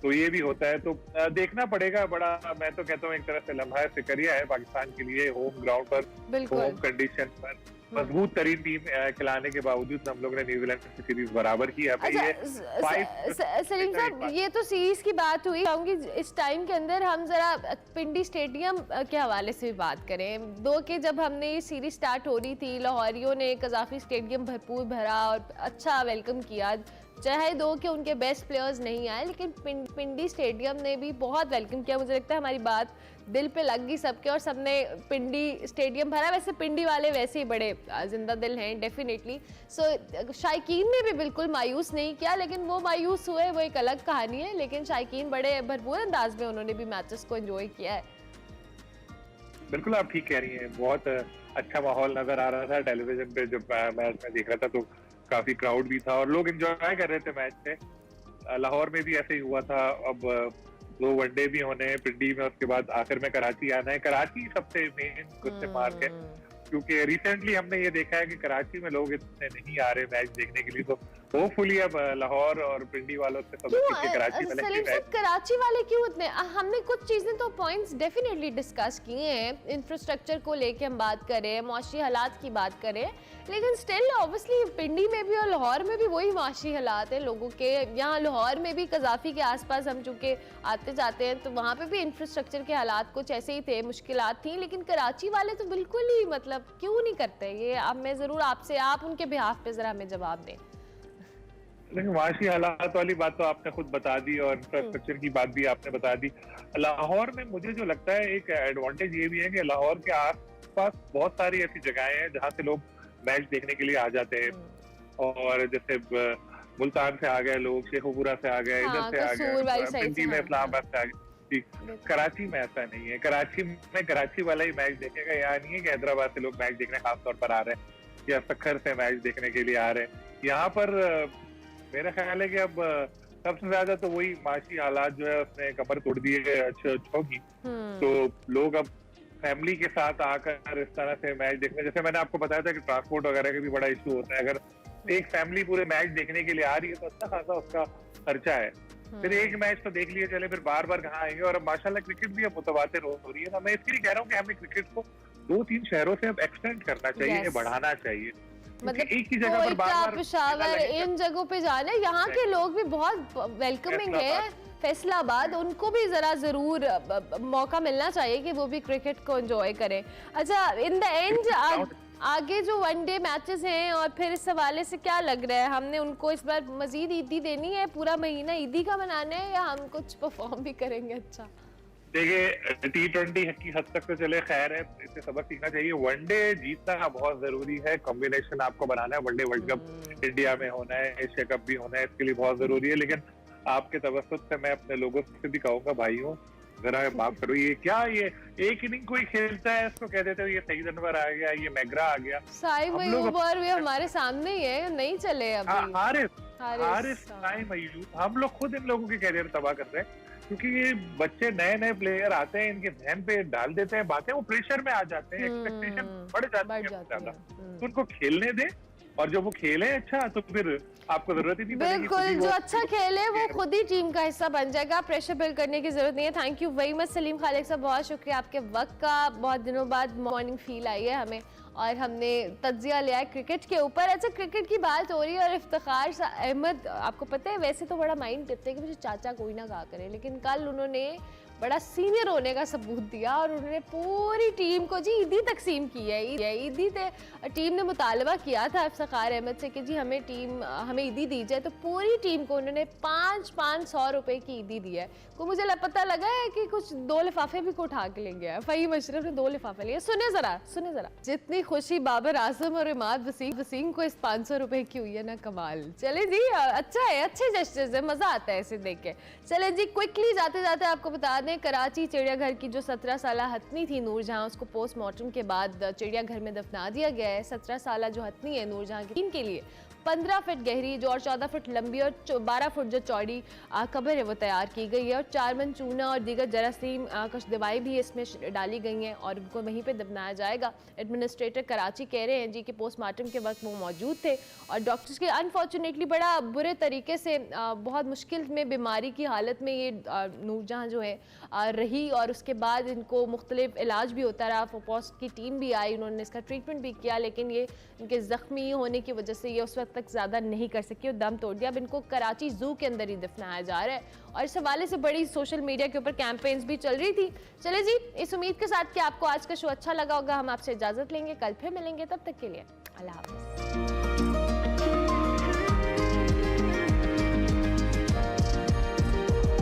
तो ये भी होता है। तो देखना पड़ेगा। बड़ा, मैं तो कहता हूँ एक तरह से लम्हा फिक्रिया है पाकिस्तान के लिए, होम ग्राउंड पर, होम कंडीशन पर मजबूत तरीन टीम खिलाने के बावजूद हम लोग ने न्यूजीलैंड की सीरीज बराबर की है। सलीम साहब, ये तो सीरीज की बात हुई, कहूँगी इस टाइम के अंदर हम जरा पिंडी स्टेडियम के हवाले से भी बात करें। 2 के जब हमने ये सीरीज स्टार्ट हो रही थी, लाहौरियों ने कज़ाफी स्टेडियम भरपूर भरा और अच्छा वेलकम किया। चाहे 2 के उनके बेस्ट प्लेयर्स नहीं आए, लेकिन पिंडी स्टेडियम ने भी बहुत वेलकम किया। मुझे लगता है हमारी बात दिल पे लग गई सबके और सबने पिंडी स्टेडियम भरा। वैसे पिंडी वाले वैसे ही बड़े जिंदा दिल हैं डेफिनेटली। सो शायकीन ने भी बिल्कुल मायूस नहीं किया, लेकिन वो मायूस हुए वो एक अलग कहानी है, लेकिन शायकीन बड़े भरपूर अंदाज में उन्होंने भी मैचेस को एंजॉय किया है। बिल्कुल आप ठीक कह रही हैं, बहुत अच्छा माहौल नजर आ रहा था टेलीविजन पे। जब मैच में देख रहा था तो काफी क्राउड भी था और लोग एंजॉय कर रहे थे मैच से। लाहौर में भी ऐसे ही हुआ था। अब 2 वनडे भी होने हैं पिंडी में, उसके बाद आखिर में कराची आना है। कराची सबसे मेन क्वेश्चन मार्क है, क्योंकि रिसेंटली हमने ये देखा है कि कराची में लोग इतने नहीं आ रहे मैच देखने के लिए, तो होपफुली अब लाहौर और पिंडी वालों से कराची कराची वाले क्यों इतने, हमने कुछ चीजें तो पॉइंट्स डेफिनेटली डिस्कस किए हैं। इंफ्रास्ट्रक्चर को लेके हम बात करें, माशी हालात की बात करें, लेकिन स्टिल ऑब्वियसली पिंडी में भी और लाहौर में भी वही माशी हालात हैं लोगों के। यहाँ लाहौर में भी कज़ाफी के आसपास हम चूँकि आते जाते हैं, तो वहाँ पे भी इंफ्रास्ट्रक्चर के हालात कुछ ऐसे ही थे, मुश्किलात थी। लेकिन कराची वाले तो बिल्कुल ही मतलब क्यों नहीं करते ये? अब मैं ज़रूर आपसे, आप उनके बिहाफ पे ज़रा हमें जवाब दें। लेकिन माशी हालात वाली बात तो आपने खुद बता दी और इंफ्रास्ट्रक्चर की बात भी आपने बता दी। लाहौर में मुझे जो लगता है एक एडवांटेज ये भी है कि लाहौर के आसपास बहुत सारी ऐसी जगहें हैं जहाँ से लोग मैच देखने के लिए आ जाते हैं, और जैसे मुल्तान से आ गए लोग, शेखुपुरा से आ गए, इधर से आ गए, पिंडी में, इस्लामाबाद से आ गए। कराची में ऐसा नहीं है। कराची में कराची वाला ही मैच देखेगा, यहाँ नहीं है कि हैदराबाद से लोग मैच देखने खासतौर पर आ रहे हैं या सखर से मैच देखने के लिए आ रहे हैं। यहाँ पर मेरा ख्याल है कि अब सबसे ज्यादा तो वही माशी हालात जो है उसने कमर तोड़ दी है अच्छों की, तो लोग अब फैमिली के साथ आकर इस तरह से मैच देखने, जैसे मैंने आपको बताया था कि ट्रांसपोर्ट वगैरह का भी बड़ा इशू होता है। अगर एक फैमिली पूरे मैच देखने के लिए आ रही है तो अच्छा खासा उसका खर्चा है। फिर एक मैच तो देख लिए चले, फिर बार बार कहाँ आएंगे। और अब माशाल्लाह क्रिकेट भी अब मुतवातिर हो रही है। तो मैं इसके लिए कह रहा हूँ कि हमें क्रिकेट को 2-3 शहरों से अब एक्सटेंड करना चाहिए, बढ़ाना चाहिए। मतलब एक ही जगह पर बार-बार पेशावर इन जगहों पे जाना, यहाँ के लोग भी बहुत वेलकमिंग है। फैसलाबाद, उनको भी जरा जरूर मौका मिलना चाहिए कि वो भी क्रिकेट को एंजॉय करें। अच्छा, इन द एंड आगे जो वनडे मैचेस हैं और फिर इस हवाले से क्या लग रहा है, हमने उनको इस बार मजीद ईदी देनी है, पूरा महीना ईदी का मनाना है, या हम कुछ परफॉर्म भी करेंगे? अच्छा देखिए T20 की हद तक तो चले खैर है, इससे सबक सीखना चाहिए। वनडे जीतना बहुत जरूरी है, कॉम्बिनेशन आपको बनाना है। वनडे वर्ल्ड कप इंडिया में होना है, एशिया कप भी होना है, इसके लिए बहुत जरूरी है। लेकिन आपके तवज्जुह से मैं अपने लोगों से भी कहूंगा, भाइयों जरा माफ करो, ये क्या, ये एक इनिंग कोई खेलता है इसको कह देते हो ये सईद अनवर आ गया, ये मैग्रा आ गया। साइम अयूब भी हमारे सामने ही है, नहीं चले अभी। हारिस साइम अयूब, हम लोग खुद इन लोगों के कैरियर तबाह कर रहे हैं, क्योंकि ये बच्चे नए नए प्लेयर आते हैं, इनके जहन पे डाल देते हैं बातें, वो प्रेशर में आ जाते हैं, एक्सपेक्टेशन बढ़ जाती है ज्यादा। तो उनको खेलने दे, और जब वो खेले अच्छा तो फिर आपको जरूरत ही नहीं पड़ेगी। बिल्कुल, जो अच्छा खेले वो खुद ही टीम का हिस्सा बन जाएगा, प्रेशर बिल्ड करने की जरूरत नहीं है। Thank you very much Salim Khaliq साहब, बहुत शुक्रिया आपके वक्त का। बहुत दिनों बाद मॉर्निंग फील आई है हमें, और हमने तज्जिया लिया है क्रिकेट के ऊपर। अच्छा, क्रिकेट की बात हो रही है और इफ्तिखार अहमद, आपको पता है वैसे तो बड़ा माइंड टिपते हैं कि मुझे चाचा कोई ना कहा करे, लेकिन कल उन्होंने बड़ा सीनियर होने का सबूत दिया और उन्होंने पूरी टीम को जी ईदी तकसीम की है। ईदी टीम ने मुतालबा किया था इफ्तिखार अहमद से कि जी हमें ईदी दी जाए, तो पूरी टीम को उन्होंने 500 रुपए की ईदी दी है। को मुझे पता लगा है कि कुछ 2 लिफाफे भी को उठा के ले गया है। फ़हीम अशरफ ने 2 लिफाफे लिए। सुने जरा जितनी खुशी बाबर आजम और इमाद वसीम को इस 500 रुपए की हुई है ना, कमाल। चले जी, अच्छा है, अच्छे जस्टिस है, मजा आता है इसे देख के। चले जी, क्विकली जाते जाते आपको बता दें, कराची चिड़ियाघर की जो 17 साल हथनी थी नूरजहां, उसको पोस्टमार्टम के बाद चिड़ियाघर में दफना दिया गया है। 17 साल जो हथनी है नूरजहां की, इनके लिए 15 फीट गहरी जो और 14 फीट लंबी और 12 फुट जो चौड़ी कब्र है वो तैयार की गई है, और 4 मन चूना और दीगर जरासीम कुछ दवाई भी इसमें डाली गई हैं और उनको वहीं पे दफनाया जाएगा। एडमिनिस्ट्रेटर कराची कह रहे हैं जी कि पोस्टमार्टम के वक्त वो मौजूद थे और डॉक्टर्स के अनफॉर्चुनेटली बड़ा बुरे तरीके से बहुत मुश्किल में बीमारी की हालत में ये नूरजहां जो है रही, और उसके बाद इनको मुख्तलिफ इलाज भी होता रहा। फोपोस्ट की टीम भी आई, उन्होंने इसका ट्रीटमेंट भी किया, लेकिन ये इनके ज़ख्मी होने की वजह से ये उस वक्त तक ज़्यादा नहीं कर सकी और दम तोड़ दिया। अब इनको कराची ज़ू के अंदर ही दफनाया जा रहा है और इस हवाले से बड़ी सोशल मीडिया के ऊपर कैंपेन्स भी चल रही थी। चले जी, इस उम्मीद के साथ कि आपको आज का शो अच्छा लगा होगा, हम आपसे इजाज़त लेंगे, कल फिर मिलेंगे, तब तक के लिए अल्लाह हाफ़िज़।